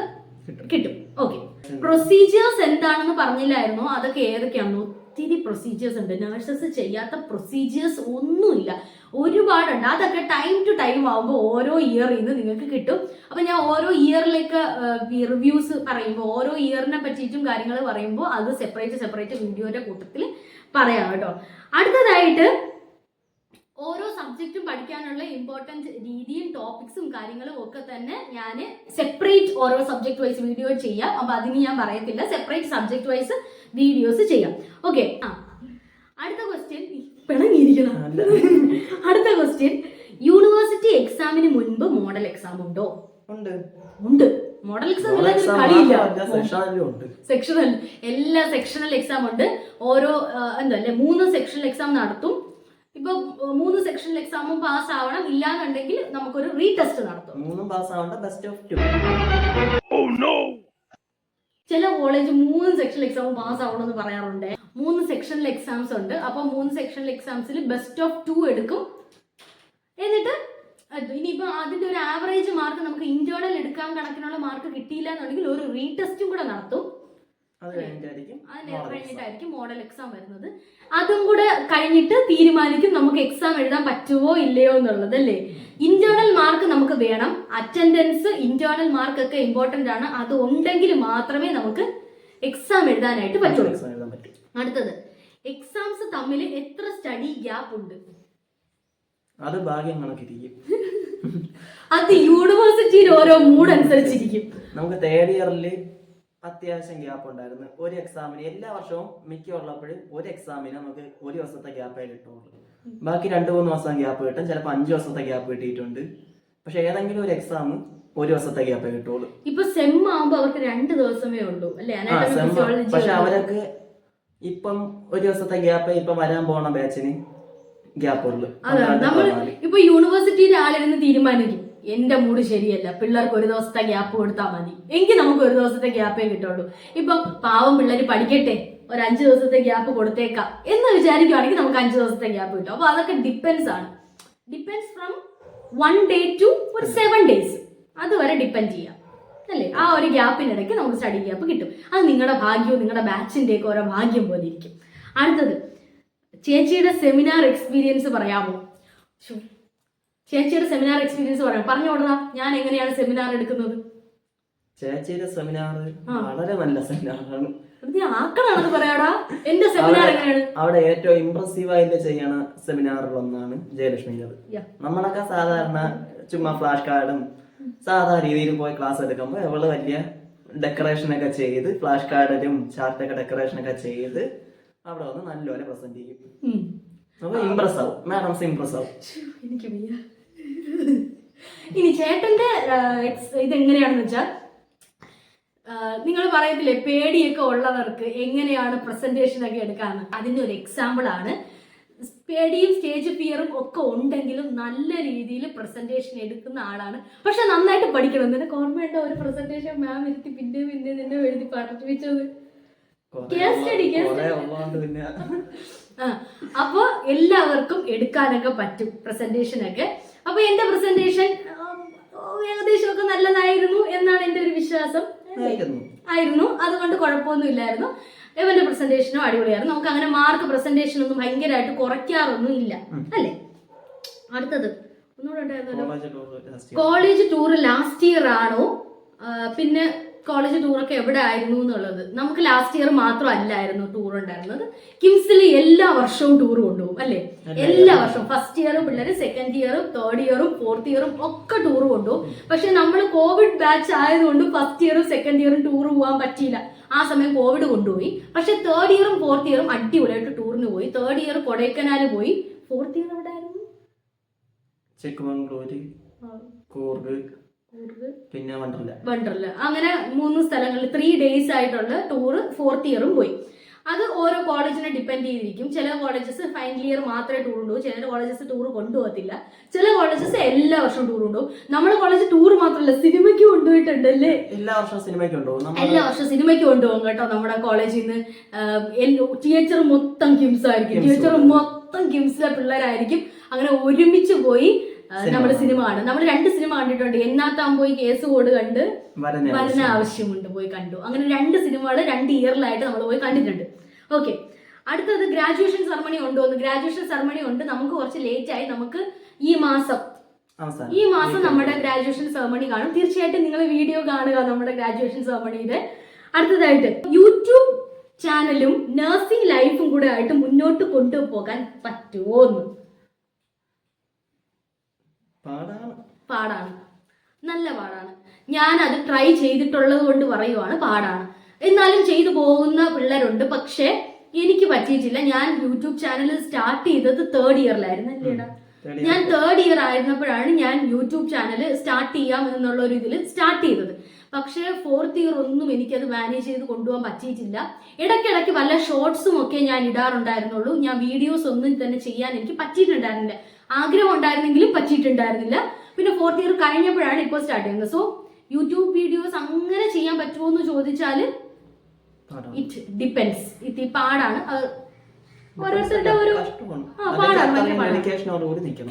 കിട്ടും. ഓക്കെ, പ്രൊസീജിയേഴ്സ് എന്താണെന്ന് പറഞ്ഞില്ലായിരുന്നു, അതൊക്കെ ഏതൊക്കെയാണെന്ന്. ഒത്തിരി പ്രൊസീജിയേഴ്സ് ഉണ്ട്. നഴ്സസ് ചെയ്യാത്ത പ്രൊസീജിയേഴ്സ് ഒന്നുമില്ല, ഒരുപാടുണ്ട്. അതൊക്കെ ടൈം ടു ടൈം ആവുമ്പോൾ ഓരോ ഇയറിൽ നിന്ന് നിങ്ങൾക്ക് കിട്ടും. അപ്പൊ ഞാൻ ഓരോ ഇയറിലേക്ക് റിവ്യൂസ് പറയുമ്പോൾ, ഓരോ ഇയറിനെ പറ്റിയിട്ടും കാര്യങ്ങൾ പറയുമ്പോൾ അത് സെപ്പറേറ്റ് വീഡിയോയുടെ കൂട്ടത്തിൽ പറയാം കേട്ടോ. അടുത്തതായിട്ട് ഓരോ സബ്ജക്റ്റും പഠിക്കാനുള്ള ഇമ്പോർട്ടൻറ്റ് രീതിയും ടോപ്പിക്സും കാര്യങ്ങളും ഒക്കെ തന്നെ ഞാൻ സെപ്പറേറ്റ് ഓരോ സബ്ജക്ട് വൈസ് വീഡിയോ ചെയ്യാം. അപ്പൊ അതിന് ഞാൻ പറയത്തില്ല, സെപ്പറേറ്റ് സബ്ജക്ട് വൈസ് വീഡിയോസ് ചെയ്യാം. ഓക്കെ, അടുത്ത ക്വസ്റ്റ്യൻ പിണങ്ങിയിരിക്കണം. അടുത്ത ക്വസ്റ്റ്യൻ, യൂണിവേഴ്സിറ്റി എക്സാമിന് മുൻപ് മോഡൽ എക്സാം ഉണ്ടോ? ഉണ്ട്. മോഡൽ എക്സാം ഇല്ലാതെ കളിയില്ല. സെക്ഷണൽ, എല്ലാ സെക്ഷണൽ എക്സാം ഉണ്ട്. ഓരോ 3 സെക്ഷണൽ എക്സാം നടത്തും. ഇപ്പൊ 3 സെക്ഷണൽ എക്സാമും പാസ് ആവണം, ഇല്ലാന്നുണ്ടെങ്കിൽ നമുക്കൊരു റീടെസ്റ്റ് നടത്തും. 3 പാസ് ആവണ്ട, ബെസ്റ്റ് ഓഫ് 2. ചില കോളേജ് 3 സെക്ഷണൽ എക്സാം പാസ്സാവണമെന്ന് പറയാറുണ്ട്. 3 സെക്ഷണൽ എക്സാംസ് ഉണ്ട്. അപ്പോൾ 3 സെക്ഷണൽ എക്സാംസിൽ ബെസ്റ്റ് ഓഫ് 2 എടുക്കും. എന്നിട്ട് ഇനിയിപ്പോ അതിന്റെ ഒരു ആവറേജ് മാർക്ക് നമുക്ക് ഇന്റേണൽ എടുക്കാൻ കണക്കിനുള്ള മാർക്ക് കിട്ടിയില്ല എന്നുണ്ടെങ്കിൽ ഒരു റീടെസ്റ്റും കൂടെ നടത്തും. അത് കഴിഞ്ഞിട്ടായിരിക്കും മോഡൽ എക്സാം വരുന്നത്. അതും കൂടെ കഴിഞ്ഞിട്ട് തീരുമാനിക്കും നമുക്ക് എക്സാം എഴുതാൻ പറ്റുമോ ഇല്ലയോ എന്നുള്ളത് അല്ലേ. ഇന്റേണൽ മാർക്ക് നമുക്ക് വേണം. അറ്റൻഡൻസ്, ഇന്റേണൽ മാർക്ക് ഒക്കെ ഇമ്പോർട്ടന്റ് ആണ്. അത് ഉണ്ടെങ്കിൽ മാത്രമേ നമുക്ക് എക്സാം എഴുതാനായിട്ട് പറ്റുള്ളൂ. അടുത്തത്, എക്സാംസ് തമ്മിൽ എത്ര സ്റ്റഡി ഗ്യാപ്പ് ഉണ്ട്? അത് ഭാഗ്യം കണക്കിരിക്കും. അത് യൂണിവേഴ്സിറ്റിയിൽ ഓരോ മൂഡ് അനുസരിച്ചിരിക്കും. നമുക്ക് തേർഡ് ഇയറിൽ അത്യാവശ്യം ഗ്യാപ്പ് ഉണ്ടായിരുന്നു. ഒരു എക്സാമിന് എല്ലാ വർഷവും മിക്ക ഉള്ളപ്പോഴും ഒരു എക്സാമിന് നമുക്ക് ഒരു ദിവസത്തെ ഗ്യാപ്പേ കിട്ടുള്ളൂ. ബാക്കി 2-3 ദിവസം ഗ്യാപ്പ് കിട്ടും. ചിലപ്പോൾ 5 ദിവസത്തെ ഗ്യാപ്പ് കിട്ടിയിട്ടുണ്ട്. പക്ഷെ ഏതെങ്കിലും ഒരു എക്സാം ഒരു ദിവസത്തെ ഗ്യാപ്പേ കിട്ടുള്ളൂ. ഇപ്പൊ സെം ആവുമ്പോ അവർക്ക് 2 ദിവസമേ ഉള്ളൂ അല്ലെ? പക്ഷെ അവരൊക്കെ ഇപ്പം ഒരു ദിവസത്തെ ഗ്യാപ്പ് ഇപ്പൊ വരാൻ പോണ ബാച്ചിന് ഗ്യാപ്പ് ഉള്ളു. നമ്മൾ ഇപ്പൊ യൂണിവേഴ്സിറ്റിയിൽ ആളിരുന്ന് തീരുമാനിക്കും എന്റെ മൂഡ് ശരിയല്ല, പിള്ളേർക്ക് ഒരു ദിവസത്തെ ഗ്യാപ്പ് കൊടുത്താൽ മതി, എങ്കിൽ നമുക്ക് ഒരു ദിവസത്തെ ഗ്യാപ്പേ കിട്ടുള്ളൂ. ഇപ്പൊ പാവം പിള്ളേർ പഠിക്കട്ടെ, ഒരു 5 ദിവസത്തെ ഗ്യാപ്പ് കൊടുത്തേക്കാം എന്ന് വിചാരിക്കുവാണെങ്കിൽ നമുക്ക് 5 ദിവസത്തെ ഗ്യാപ്പ് കിട്ടും. അപ്പൊ അതൊക്കെ ഡിപ്പെൻസ് ആണ്. ഡിപ്പെൻസ് ഫ്രം 1 day to ഒരു 7 days അതുവരെ ഡിപ്പെൻഡ് ചെയ്യാം അല്ലേ. ആ ഒരു ഗ്യാപ്പിനിടയ്ക്ക് നമുക്ക് സ്റ്റഡി ഗ്യാപ്പ് കിട്ടും. അത് നിങ്ങളുടെ ഭാഗ്യവും നിങ്ങളുടെ ബാച്ചിന്റെ ഒക്കെ ഓരോ ഭാഗ്യം പോലെ ഇരിക്കും. അടുത്തത്, ചേച്ചിയുടെ സെമിനാർ എക്സ്പീരിയൻസ് പറയാമോ? ചേച്ചിയുടെ സെമിനാർ എക്സ്പീരിയൻസ് പറയാം. പറഞ്ഞോടാ, ഞാൻ എങ്ങനെയാണ് സെമിനാർ എടുക്കുന്നത്? ചേച്ചിയുടെ സെമിനാർ വളരെ നല്ല സെമിനാറാണ്. ആക്കണത് പറയാടാ, എന്റെ സെമിനാർ എങ്ങനെയാണ്? അവിടെ ഏറ്റവും ഇംപ്രസീവ് ആയിട്ട് ചെയ്യണ സെമിനാറുകളൊന്നാണ് ജയലക്ഷ്മിയുടെ. നമ്മളൊക്കെ സാധാരണ ചുമ്മാ ഫ്ലാഷ് കാർഡും സാധാ രീതിയിൽ പോയി ക്ലാസ് എടുക്കുമ്പോൾ അവള് വലിയ ഡെക്കറേഷൻ ഒക്കെ ചെയ്ത് ഫ്ലാഷ് കാർഡിലും ചാർട്ടൊക്കെ ഡെക്കറേഷൻ ഒക്കെ ചെയ്ത് അവിടെ വന്ന് നല്ലപോലെ പ്രസന്റ് ചെയ്യും. നമുക്ക് ഇംപ്രസ് ആവും, മാഡംസ് ഇംപ്രസ് ആവും. എനിക്ക് വയ്യ. ഇനി ചേട്ടന്റെ ഇതെങ്ങനെയാണെന്ന് വെച്ചാൽ, നിങ്ങൾ പറയത്തില്ലേ പേടിയൊക്കെ ഉള്ളവർക്ക് എങ്ങനെയാണ് പ്രസന്റേഷൻ ഒക്കെ എടുക്കാന്ന്, അതിന്റെ ഒരു എക്സാമ്പിൾ ആണ്. പേടിയും സ്റ്റേജ് ഫിയറും ഒക്കെ ഉണ്ടെങ്കിലും നല്ല രീതിയിൽ പ്രസന്റേഷൻ എടുക്കുന്ന ആളാണ്. പക്ഷെ നന്നായിട്ട് പഠിക്കണം. നിനക്ക് ഓർമ്മയുണ്ടോ ഒരു പ്രസന്റേഷൻ മാം ഇരുത്തി പിന്നെ നിന്നെ എഴുതി പഠിപ്പിച്ചത്? അപ്പൊ എല്ലാവർക്കും എടുക്കാനൊക്കെ പറ്റും പ്രസന്റേഷൻ ഒക്കെ. അപ്പൊ എന്റെ പ്രസന്റേഷൻ ഏകദേശം ഒക്കെ നല്ലതായിരുന്നു എന്നാണ് എന്റെ ഒരു വിശ്വാസം. ആയിരുന്നു, അതുകൊണ്ട് കുഴപ്പമൊന്നും ഇല്ലായിരുന്നു. ഇവന്റെ പ്രസന്റേഷനും അടിപൊളിയായിരുന്നു. നമുക്ക് അങ്ങനെ മാർക്ക് പ്രസന്റേഷൻ ഒന്നും ഭയങ്കരമായിട്ട് കുറയ്ക്കാറൊന്നും ഇല്ല അല്ലേ. അടുത്തത് ഒന്നുകൂടെ ഉണ്ടായിരുന്നല്ലോ, കോളേജ് ടൂർ ലാസ്റ്റ് ഇയർ ആണോ? പിന്നെ കോളേജ് ടൂറൊക്കെ എവിടെ ആയിരുന്നു എന്നുള്ളത്. നമുക്ക് ലാസ്റ്റ് ഇയർ മാത്രമല്ലായിരുന്നു ടൂർ ഉണ്ടായിരുന്നത്. കിംസിൽ എല്ലാ വർഷവും ടൂർ കൊണ്ടുപോകും അല്ലേ. എല്ലാ വർഷവും ഫസ്റ്റ് ഇയറും പിള്ളേർ, സെക്കൻഡ് ഇയറും തേർഡ് ഇയറും ഫോർത്ത് ഇയറും ഒക്കെ ടൂർ കൊണ്ടുപോകും. പക്ഷെ നമ്മൾ കോവിഡ് ബാച്ച് ആയതുകൊണ്ട് ഫസ്റ്റ് ഇയറും സെക്കൻഡ് ഇയറും ടൂർ പോകാൻ പറ്റിയില്ല. ആ സമയം കോവിഡ് കൊണ്ടുപോയി. പക്ഷെ തേർഡ് ഇയറും ഫോർത്ത് ഇയറും അടിപൊളിയായിട്ട് ടൂറിന് പോയി. തേർഡ് ഇയർ കൊടൈക്കനാൽ പോയി. ഫോർത്ത് ഇയർ എവിടെ ആയിരുന്നു? ചിക്കമംഗ്ലൂര്, കൂർഗ്, പിന്നെ വണ്ടർല. അങ്ങനെ 3 സ്ഥലങ്ങളിൽ 3 days ആയിട്ടുള്ള ടൂറ് ഫോർത്ത് ഇയറും പോയി. അത് ഓരോ കോളേജിനെ ഡിപ്പെൻഡ് ചെയ്തിരിക്കും. ചില കോളേജസ് ഫൈനൽ ഇയർ മാത്രമേ ടൂർ കൊണ്ടുപോകും, ചില കോളേജസ് ടൂർ കൊണ്ടുപോകത്തില്ല, ചില കോളേജസ് എല്ലാ വർഷവും ടൂർ കൊണ്ടുപോകും. നമ്മുടെ കോളേജ് ടൂർ മാത്രമല്ല സിനിമയ്ക്ക് കൊണ്ടുപോയിട്ടുണ്ടല്ലേ. എല്ലാ വർഷവും സിനിമയ്ക്ക് കൊണ്ടുപോകും. എല്ലാ വർഷവും സിനിമയ്ക്ക് കൊണ്ടുപോകും കേട്ടോ. നമ്മുടെ കോളേജിൽ നിന്ന് തിയേറ്റർ മൊത്തം കിംസ് ആയിരിക്കും. തിയേറ്റർ മൊത്തം കിംസിലെ പിള്ളേരായിരിക്കും. അങ്ങനെ ഒരുമിച്ച് പോയി നമ്മള് സിനിമ കാണും. നമ്മൾ 2 സിനിമ കണ്ടിട്ടുണ്ട്. എന്നാത്താൻ പോയി കേസ് കോഡ് കണ്ട് വരന ആവശ്യമുണ്ട് പോയി കണ്ടു. അങ്ങനെ 2 സിനിമകൾ 2 ഇയറിലായിട്ട് നമ്മൾ പോയി കണ്ടിട്ടുണ്ട്. ഓക്കെ, അടുത്തത് ഗ്രാജുവേഷൻ സെറമണി ഉണ്ടോ എന്ന്. ഗ്രാജുവേഷൻ സെറമണി ഉണ്ട്. നമുക്ക് കുറച്ച് ലേറ്റ് ആയി. നമുക്ക് ഈ മാസം നമ്മുടെ ഗ്രാജുവേഷൻ സെറമണി കാണും. തീർച്ചയായിട്ടും നിങ്ങൾ വീഡിയോ കാണുക നമ്മുടെ ഗ്രാജുവേഷൻ സെറമണിയുടെ. അടുത്തതായിട്ട് യൂട്യൂബ് ചാനലും നഴ്സിംഗ് ലൈഫും കൂടെ ആയിട്ട് മുന്നോട്ട് കൊണ്ടുപോകാൻ പറ്റുമോ എന്ന്. പാടാണ്, നല്ല പാടാണ്. ഞാൻ അത് ട്രൈ ചെയ്തിട്ടുള്ളത് കൊണ്ട് പറയുവാണ് പാടാണ്. എന്നാലും ചെയ്തു പോകുന്ന പിള്ളേരുണ്ട്. പക്ഷെ എനിക്ക് പറ്റിയിട്ടില്ല. ഞാൻ യൂട്യൂബ് ചാനൽ സ്റ്റാർട്ട് ചെയ്തത് തേർഡ് ഇയറിലായിരുന്നു അല്ലേടാ. ഞാൻ തേർഡ് ഇയർ ആയിരുന്നപ്പോഴാണ് ഞാൻ യൂട്യൂബ് ചാനൽ സ്റ്റാർട്ട് ചെയ്യാം എന്നുള്ള ഒരു ഇതിൽ സ്റ്റാർട്ട് ചെയ്തത്. പക്ഷേ ഫോർത്ത് ഇയർ ഒന്നും എനിക്കത് മാനേജ് ചെയ്ത് കൊണ്ടുപോകാൻ പറ്റിയിട്ടില്ല. ഇടയ്ക്കിടയ്ക്ക് വല്ല ഷോർട്സും ഒക്കെ ഞാൻ ഇടാറുണ്ടായിരുന്നുള്ളൂ. ഞാൻ വീഡിയോസ് ഒന്നും തന്നെ ചെയ്യാൻ എനിക്ക് പറ്റിയിട്ടുണ്ടായിരുന്നില്ല. ആഗ്രഹം ഉണ്ടായിരുന്നെങ്കിലും പറ്റിയിട്ടുണ്ടായിരുന്നില്ല. പിന്നെ ഫോർത്ത് ഇയർ കഴിഞ്ഞപ്പോഴാണ് ഇപ്പോൾ സ്റ്റാർട്ട് ചെയ്യുന്നത്. സോ യൂട്യൂബ് വീഡിയോസ് അങ്ങനെ ചെയ്യാൻ പറ്റുമോ എന്ന് ചോദിച്ചാൽ ഇറ്റ് ഡിപ്പെൻസ്. ഇത് പാടാണ്, അത് ഓരോരുത്തരുടെ ഒരു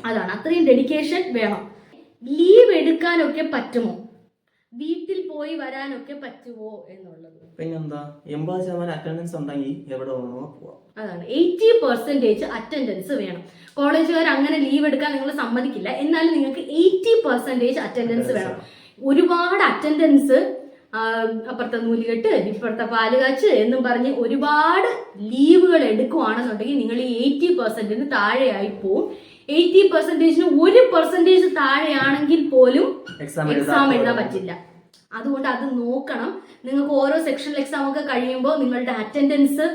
അതാണ്. അത്രയും ഡെഡിക്കേഷൻ വേണം. ലീവ് എടുക്കാനൊക്കെ പറ്റുമോ, വീട്ടിൽ പോയി വരാനൊക്കെ പറ്റുമോ എന്നുള്ളത്. പിന്നെന്താ, 80% അറ്റൻഡൻസ് ഉണ്ടെങ്കിൽ എവിടെ വേണോ പോവാം. അതാണ് 80% അറ്റൻഡൻസ് വേണം. കോളേജുകാർ അങ്ങനെ ലീവ് എടുക്കാൻ നിങ്ങൾ സമ്മതിക്കില്ല, എന്നാലും നിങ്ങൾക്ക് 80% അറ്റൻഡൻസ് വേണം. ഒരുപാട് അറ്റൻഡൻസ്, അപ്പുറത്തെ നൂലുകെട്ട് ഇപ്പുറത്തെ പാലുകാച്ച് എന്നും പറഞ്ഞ് ഒരുപാട് ലീവുകൾ എടുക്കുവാണെന്നുണ്ടെങ്കിൽ നിങ്ങൾ ഈ 80% താഴെയായി പോവും. 80%-ന് 1% താഴെയാണെങ്കിൽ പോലും എക്സാം എഴുതാൻ പറ്റില്ല. അതുകൊണ്ട് അത് നോക്കണം. നിങ്ങൾക്ക് ഓരോ സെക്ഷണൽ എക്സാം ഒക്കെ കഴിയുമ്പോൾ നിങ്ങളുടെ അറ്റൻഡൻസ്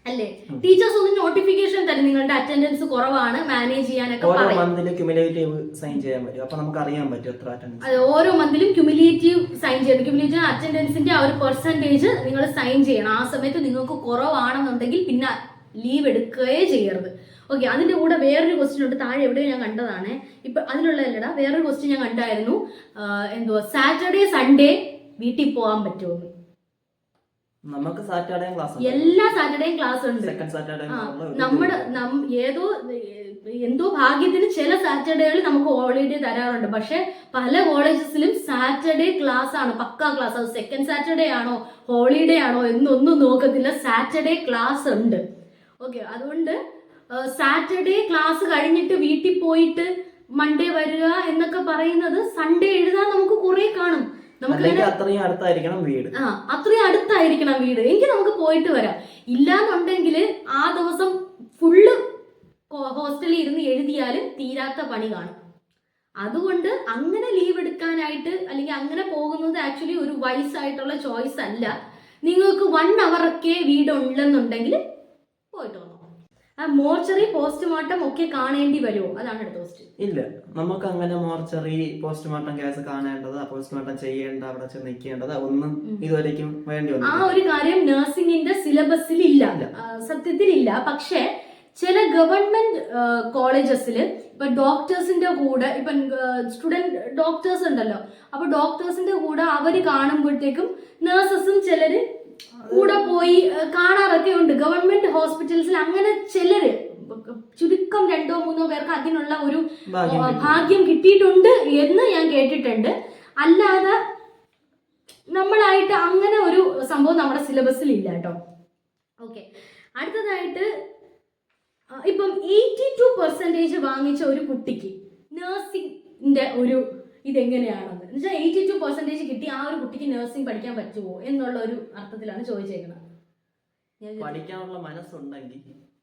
അല്ലേ, ടീച്ചേഴ്സ് ഒന്ന് നോട്ടിഫിക്കേഷൻ തരും നിങ്ങളുടെ അറ്റൻഡൻസ് കുറവാണ്, മാനേജ് ചെയ്യാനൊക്കെ പറയും. അതെ, ഓരോ മന്തിലും ക്യുമുലേറ്റീവ് സൈൻ ചെയ്യണം. ക്യുമുലേറ്റീവ് അറ്റൻഡൻസിന്റെ ആ ഒരു പെർസെന്റേജ് നിങ്ങൾ സൈൻ ചെയ്യണം. ആ സമയത്ത് നിങ്ങൾക്ക് കുറവാണെന്നുണ്ടെങ്കിൽ പിന്നെ ലീവ് എടുക്കുകയേ ചെയ്യരുത്. ഓക്കെ, അതിന്റെ കൂടെ വേറൊരു ക്വസ്റ്റ്യൻ ഉണ്ട്, താഴെ എവിടെയോ ഞാൻ കണ്ടതാണ്, ഇപ്പൊ അതിലുള്ളതല്ലടാ, വേറൊരു ക്വസ്റ്റ്യൻ ഞാൻ കണ്ടായിരുന്നു. എന്തുവാ, സാറ്റർഡേ സൺഡേ വീട്ടിൽ പോകാൻ പറ്റുമോ? നമുക്ക് സാറ്റർഡേ ക്ലാസ്, എല്ലാ സാറ്റർഡേയും ക്ലാസ് ഉണ്ട്. നമ്മുടെ എന്തോ ഭാഗ്യത്തിന് ചില സാറ്റർഡേകളിൽ നമുക്ക് ഹോളിഡേ തരാറുണ്ട്. പക്ഷെ പല കോളേജസിലും സാറ്റർഡേ ക്ലാസ് ആണ്, പക്കാ ക്ലാസ്. അത് സെക്കൻഡ് സാറ്റർഡേ ആണോ ഹോളിഡേ ആണോ എന്നൊന്നും നോക്കത്തില്ല, സാറ്റർഡേ ക്ലാസ് ഉണ്ട്. ഓക്കെ, അതുകൊണ്ട് സാറ്റർഡേ ക്ലാസ് കഴിഞ്ഞിട്ട് വീട്ടിൽ പോയിട്ട് മൺഡേ വരിക എന്നൊക്കെ പറയുന്നത്, സൺഡേ എഴുതാൻ നമുക്ക് കുറെ കാണും. അത്രയും അടുത്തായിരിക്കണം വീട്. അത്രയും അടുത്തായിരിക്കണം വീട്, എങ്കിൽ നമുക്ക് പോയിട്ട് വരാം. ഇല്ലാന്നുണ്ടെങ്കിൽ ആ ദിവസം ഫുള്ള് ഹോസ്റ്റലിൽ ഇരുന്ന് എഴുതിയാലും തീരാത്ത പണി കാണും. അതുകൊണ്ട് അങ്ങനെ ലീവ് എടുക്കാനായിട്ട് അല്ലെങ്കിൽ അങ്ങനെ പോകുന്നത് ആക്ച്വലി ഒരു വൈസ് ആയിട്ടുള്ള ചോയ്സ് അല്ല. നിങ്ങൾക്ക് 1 hour ഒക്കെ വീട് ഉണ്ടെന്നുണ്ടെങ്കിൽ പോയിട്ട് വന്നോ. മോർച്ചറി പോസ്റ്റ്മോർട്ടം ഒക്കെ കാണേണ്ടി വരുമോ, അതാണ് അടുത്ത ക്വസ്റ്റ്യൻ. ഇല്ല, നമുക്ക് അങ്ങനെ മോർച്ചറി പോസ്റ്റ്മോർട്ടം കേസ് കാണേണ്ടത്, പോസ്റ്റ്മോർട്ടം ചെയ്യേണ്ട, അവിടെ ചെന്ന് നിൽക്കേണ്ടത് ഒന്നും ഇതുവരെയും വേണ്ടി വന്നു. ആ ഒരു കാര്യം നഴ്സിംഗിന്റെ സിലബസിൽ ഇല്ല, സത്യത്തിൽ ഇല്ല. പക്ഷെ ചില ഗവൺമെന്റ് കോളേജസിൽ ഇപ്പൊ ഡോക്ടേഴ്സിന്റെ കൂടെ, ഇപ്പൊ സ്റ്റുഡന്റ് ഡോക്ടേഴ്സ് ഉണ്ടല്ലോ, അപ്പൊ ഡോക്ടേഴ്സിന്റെ കൂടെ അവര് കാണുമ്പോഴത്തേക്കും നഴ്സസും ചിലര് കൂടെ പോയി കാണാറൊക്കെ ഉണ്ട്. ഗവൺമെന്റ് ഹോസ്പിറ്റൽസിൽ അങ്ങനെ ചിലര്, ചുരുക്കം 2-3 പേർക്ക് അതിനുള്ള ഒരു ഭാഗ്യം കിട്ടിയിട്ടുണ്ട് എന്ന് ഞാൻ കേട്ടിട്ടുണ്ട്. അല്ലാതെ നമ്മളായിട്ട് അങ്ങനെ ഒരു സംഭവം നമ്മുടെ സിലബസിൽ ഇല്ല കേട്ടോ. ഓക്കെ, അടുത്തതായിട്ട് ഇപ്പം 82% വാങ്ങിച്ച ഒരു കുട്ടിക്ക് നഴ്സിംഗിന്റെ ഒരു ഇതെങ്ങനെയാണെന്ന് വെച്ചാൽ 82% കിട്ടി ആ ഒരു കുട്ടിക്ക് നഴ്സിംഗ് പഠിക്കാൻ പറ്റുമോ എന്നുള്ള ഒരു അർത്ഥത്തിലാണ് ചോദിച്ചേക്കുന്നത്. പഠിക്കാനുള്ള മനസ്സുണ്ടെങ്കിൽ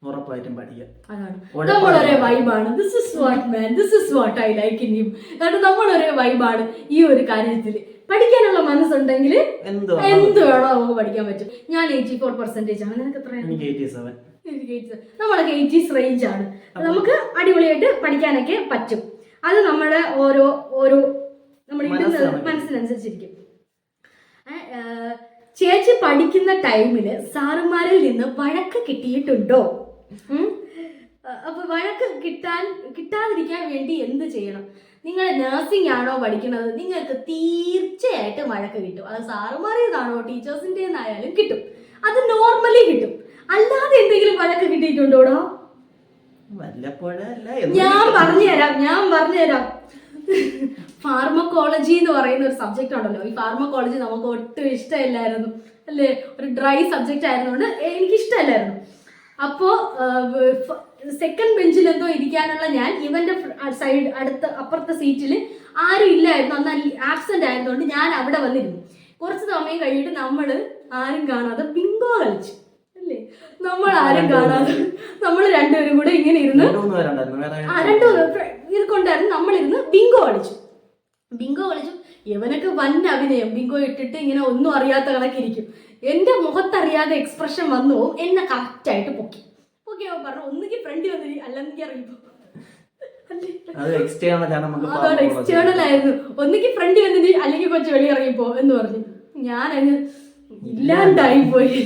ഉറപ്പായിട്ടും പഠിക്കാം. അതാണ് നമ്മളൊരേ വൈബാണ്. This is what man, this is what I like in him. കാരണം നമ്മളൊരേ വൈബാണ് ഈ ഒരു കാര്യത്തിൽ. പഠിക്കാനുള്ള മനസ്സുണ്ടെങ്കിൽ എന്ത് വേണോ നമുക്ക് പഠിക്കാൻ പറ്റും. ഞാൻ 84% ആണ്. നിനക്ക് എത്രയാണ്? എനിക്ക് 87. നമ്മളൊക്കെ 80s റേഞ്ച് ആണ്. നമുക്ക് അടിപൊളിയായിട്ട് പഠിക്കാനൊക്കെ പറ്റും. അത് നമ്മുടെ ഓരോ നമ്മുടെ മനസ്സിനനുസരിച്ചിരിക്കും. ചേച്ചി പഠിക്കുന്ന ടൈമില് സാറുമാരിൽ നിന്ന് വഴക്ക് കിട്ടിയിട്ടുണ്ടോ? അപ്പൊ വഴക്ക് കിട്ടാതിരിക്കാൻ വേണ്ടി എന്ത് ചെയ്യണം? നിങ്ങൾ നഴ്സിംഗ് ആണോ പഠിക്കുന്നത്, നിങ്ങൾക്ക് തീർച്ചയായിട്ടും വഴക്ക് കിട്ടും. അത് സാറുമാരേതാണോ ടീച്ചേഴ്സിൻ്റെന്നായാലും കിട്ടും. അത് നോർമലി കിട്ടും. അല്ലാതെ എന്തെങ്കിലും വഴക്ക് കിട്ടിയിട്ടുണ്ടോടോ? ഞാൻ പറഞ്ഞുതരാം. ഫാർമക്കോളജി എന്ന് പറയുന്ന ഒരു സബ്ജക്റ്റ് ഉണ്ടല്ലോ, ഈ ഫാർമക്കോളജി നമുക്ക് ഒട്ടും ഇഷ്ടമില്ലായിരുന്നു അല്ലേ, ഒരു ഡ്രൈ സബ്ജക്റ്റ് ആയിരുന്നുകൊണ്ട് എനിക്ക് ഇഷ്ടമല്ലായിരുന്നു. അപ്പോ സെക്കൻഡ് ബെഞ്ചിൽ എന്തോ ഇരിക്കാനുള്ള ഞാൻ, ഇവന്റെ സൈഡ് അപ്പുറത്തെ സീറ്റിൽ ആരും ഇല്ലായിരുന്നു, അന്ന് ആബ്സെന്റ് ആയതുകൊണ്ട് ഞാൻ അവിടെ വന്നിരുന്നു. കുറച്ച് സമയം കഴിഞ്ഞിട്ട് നമ്മള് ആരും കാണാതെ ബിങ്കോ കളിച്ചു അല്ലേ, നമ്മൾ ആരും കാണാതെ നമ്മൾ രണ്ടുപേരും കൂടെ ഇങ്ങനെ ഇരുന്ന് ഇത് കൊണ്ടായിരുന്നു നമ്മളിരുന്ന് ബിങ്കോ കളിച്ചു. ഇവനൊക്കെ വൻ അഭിനയം, ബിങ്കോ ഇട്ടിട്ട് ഇങ്ങനെ ഒന്നും അറിയാത്ത കണക്കിരിക്കും. എന്റെ മുഖത്തറിയാതെ എക്സ്പ്രഷൻ വന്നു, എന്നെ കറക്റ്റായിട്ട് പൊക്കി പറഞ്ഞു, ഒന്നുകിൽ ഫ്രണ്ട് വന്നിരി അല്ലെങ്കിൽ ഇറങ്ങിപ്പോ. അതാണ് എക്സ്റ്റേണൽ ആയിരുന്നു. ഒന്നുകിൽ ഫ്രണ്ട് വന്നിട്ട് അല്ലെങ്കിൽ കുറച്ച് വെളി ഇറങ്ങിപ്പോ എന്ന് പറഞ്ഞു. ഞാനങ്ങ് ഇല്ലാണ്ടായി പോയി.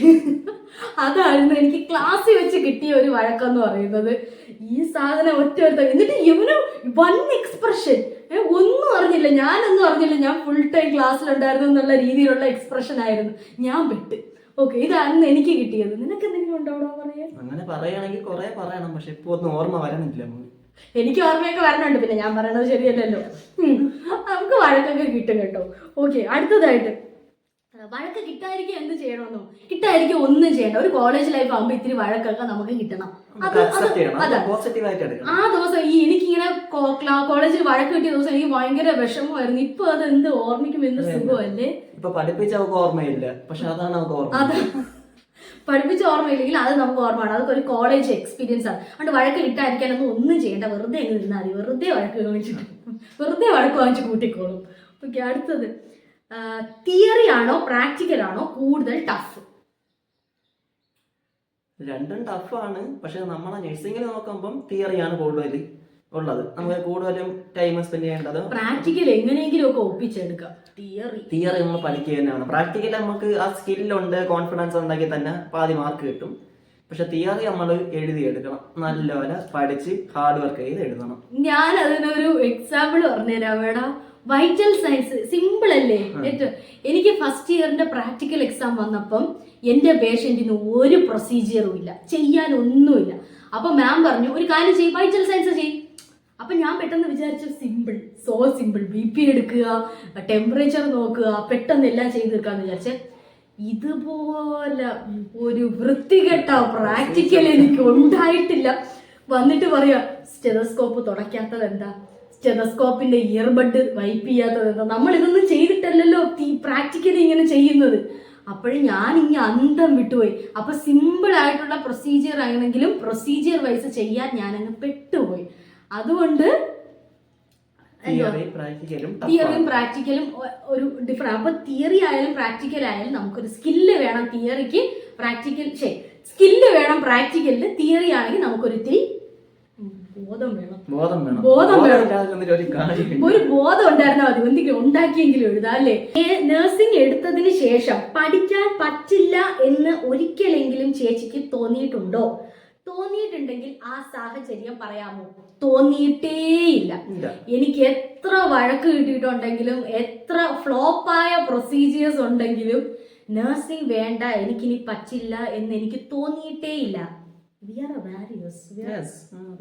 അതായിരുന്നു എനിക്ക് ക്ലാസ്സിൽ വെച്ച് കിട്ടിയ ഒരു വഴക്കെന്ന് പറയുന്നത്. ഈ സാധനം ഒറ്റ എന്നിട്ട് ഇവന് വൺ എക്സ്പ്രഷൻ, ഒന്നും അറിഞ്ഞില്ല, ഞാനൊന്നും അറിഞ്ഞില്ല, ഞാൻ ഫുൾ ടൈം ക്ലാസ്സിലുണ്ടായിരുന്നു എന്നുള്ള രീതിയിലുള്ള എക്സ്പ്രഷൻ ആയിരുന്നു. ഞാൻ പെട്ട് ഓക്കെ, ഇതാണ് എനിക്ക് കിട്ടിയത്. നിനക്ക് എന്തെങ്കിലും ഉണ്ടോ അവിടെ പറയാൻ? അങ്ങനെ പറയുകയാണെങ്കിൽ കുറെ പറയണം, പക്ഷെ ഇപ്പൊ ഒന്നും ഓർമ്മ വരണില്ല നമുക്ക്. എനിക്ക് ഓർമ്മയൊക്കെ വരണുണ്ട്, പിന്നെ ഞാൻ പറയണത് ശരിയല്ലല്ലോ. നമുക്ക് വഴക്കൊക്കെ കിട്ടും കേട്ടോ. ഓക്കെ, അടുത്തതായിട്ട് വഴക്ക് കിട്ടാതിരിക്കും എന്ത് ചെയ്യണമെന്നോ? കിട്ടാതിരിക്കും ഒന്നും ചെയ്യണ്ട. ഒരു കോളേജ് ലൈഫ് ആകുമ്പോൾ ഇത്തിരി വഴക്കൊക്കെ നമുക്ക് കിട്ടണം. ആ ദിവസം എനിക്കിങ്ങനെ കോളേജിൽ വഴക്ക് കിട്ടിയ ദിവസം എനിക്ക് ഭയങ്കര വിഷമമായിരുന്നു. ഇപ്പൊ അത് എന്ത് ഓർമ്മിക്കും, എന്ത് സുഖമല്ലേ. ഇപ്പൊ പഠിപ്പിച്ച അവർക്ക് ഓർമ്മയില്ല, പക്ഷെ അതാണ് നമുക്ക് ഓർമ്മ. പഠിപ്പിച്ച ഓർമ്മയില്ലെങ്കിൽ അത് നമുക്ക് ഓർമ്മയാണ്. അതൊക്കെ ഒരു കോളേജ് എക്സ്പീരിയൻസ് ആണ്. അതുകൊണ്ട് വഴക്ക് കിട്ടാതിരിക്കാനൊന്നും ഒന്നും ചെയ്യേണ്ട, വെറുതെ അങ്ങ് നിന്നാൽ മതി. വെറുതെ വഴക്ക് വാങ്ങിച്ച് കൂട്ടിക്കോളും. ഓക്കെ, അടുത്തത് തിയറി ആണോ പ്രാക്ടിക്കൽ ആണോ കൂടുതൽ ടഫ്? രണ്ടും ടഫാണ്, പക്ഷെ നമ്മളെ നഴ്സിംഗിൽ നോക്കുമ്പോൾ തിയറിയാണ് കൂടുതൽ ഉള്ളത്. നമുക്ക് കൂടുതലും ടൈം സ്പെൻഡ് ചെയ്യേണ്ടത്. പ്രാക്ടിക്കൽ എങ്ങനെയെങ്കിലും ഒക്കെ ഒപ്പിച്ചെടുക്കാം. തിയറി നമ്മൾ പഠിക്കുക തന്നെയാണ്. പ്രാക്ടിക്കൽ നമുക്ക് ആ സ്കില്ലുണ്ട്, കോൺഫിഡൻസ് ഉണ്ടെങ്കിൽ തന്നെ പാതി മാർക്ക് കിട്ടും. പക്ഷെ തിയറി നമ്മൾ എഴുതിയെടുക്കണം, നല്ലപോലെ പഠിച്ച് ഹാർഡ് വർക്ക് ചെയ്ത് എഴുതണം. ഞാൻ അതിനൊരു എക്സാമ്പിൾ പറഞ്ഞുതരാം വേടാ. വൈറ്റൽ സയൻസ് സിമ്പിൾ അല്ലേ ഏറ്റവും. എനിക്ക് ഫസ്റ്റ് ഇയറിന്റെ പ്രാക്ടിക്കൽ എക്സാം വന്നപ്പം എന്റെ പേഷ്യന്റിന് ഒരു പ്രൊസീജിയറും ഇല്ല, ചെയ്യാനൊന്നുമില്ല. അപ്പൊ മാം പറഞ്ഞു ഒരു കാര്യം ചെയ്യും, വൈറ്റൽ സയൻസ് ചെയ്യും. അപ്പൊ ഞാൻ പെട്ടെന്ന് വിചാരിച്ചു സിമ്പിൾ, സോ സിമ്പിൾ, BP എടുക്കുക, ടെമ്പറേച്ചർ നോക്കുക, പെട്ടെന്ന് എല്ലാം ചെയ്ത് തീർക്കാന്ന് വിചാരിച്ചേ. ഇതുപോലെ ഒരു വൃത്തികെട്ട പ്രാക്ടിക്കൽ എനിക്ക് ഉണ്ടായിട്ടില്ല. വന്നിട്ട് പറയാ സ്റ്റെതസ്കോപ്പ് തുടയ്ക്കാത്തത് എന്താ, സ്റ്റെതസ്കോപ്പിന്റെ ഇയർബഡ് വൈപ്പ് ചെയ്യാത്തത് എന്താ, നമ്മൾ ഇതൊന്നും ചെയ്തിട്ടല്ലല്ലോ പ്രാക്ടിക്കലി ഇങ്ങനെ ചെയ്യുന്നത്. അപ്പോഴും ഞാൻ ഇങ്ങനെ അന്തം വിട്ടുപോയി. അപ്പൊ സിമ്പിൾ ആയിട്ടുള്ള പ്രൊസീജിയർ ആണെങ്കിലും പ്രൊസീജിയർ വൈസ് ചെയ്യാൻ ഞാൻ അങ്ങ് പെട്ടുപോയി. അതുകൊണ്ട് തിയറിയും പ്രാക്ടിക്കലും ഒരു ഡിഫറൻറ്റ്. അപ്പൊ തിയറി ആയാലും പ്രാക്ടിക്കൽ ആയാലും നമുക്കൊരു സ്കില്ല് വേണം. തിയറിക്ക് സ്കില്ല് വേണം, പ്രാക്ടിക്കലിന് തിയറി ആണെങ്കിൽ നമുക്കൊരു ഇത്തിരി ബോധം വേണം. ഒരു ബോധം ഉണ്ടായിരുന്നാൽ മതി, എന്തെങ്കിലും ഉണ്ടാക്കിയെങ്കിലും എഴുതാം അല്ലേ. നഴ്സിംഗ് എടുത്തതിന് ശേഷം പഠിക്കാൻ പറ്റില്ല എന്ന് ഒരിക്കലെങ്കിലും ചേച്ചിക്ക് തോന്നിയിട്ടുണ്ടോ? തോന്നിയിട്ടുണ്ടെങ്കിൽ ആ സാഹചര്യം പറയാമോ? തോന്നിയിട്ടേയില്ല. എനിക്ക് എത്ര വഴക്ക് കിട്ടിയിട്ടുണ്ടെങ്കിലും എത്ര ഫ്ലോപ്പായ പ്രൊസീജിയേഴ്സ് ഉണ്ടെങ്കിലും നഴ്സിംഗ് വേണ്ട, എനിക്കിനി പറ്റില്ല എന്ന് എനിക്ക് തോന്നിയിട്ടേയില്ല.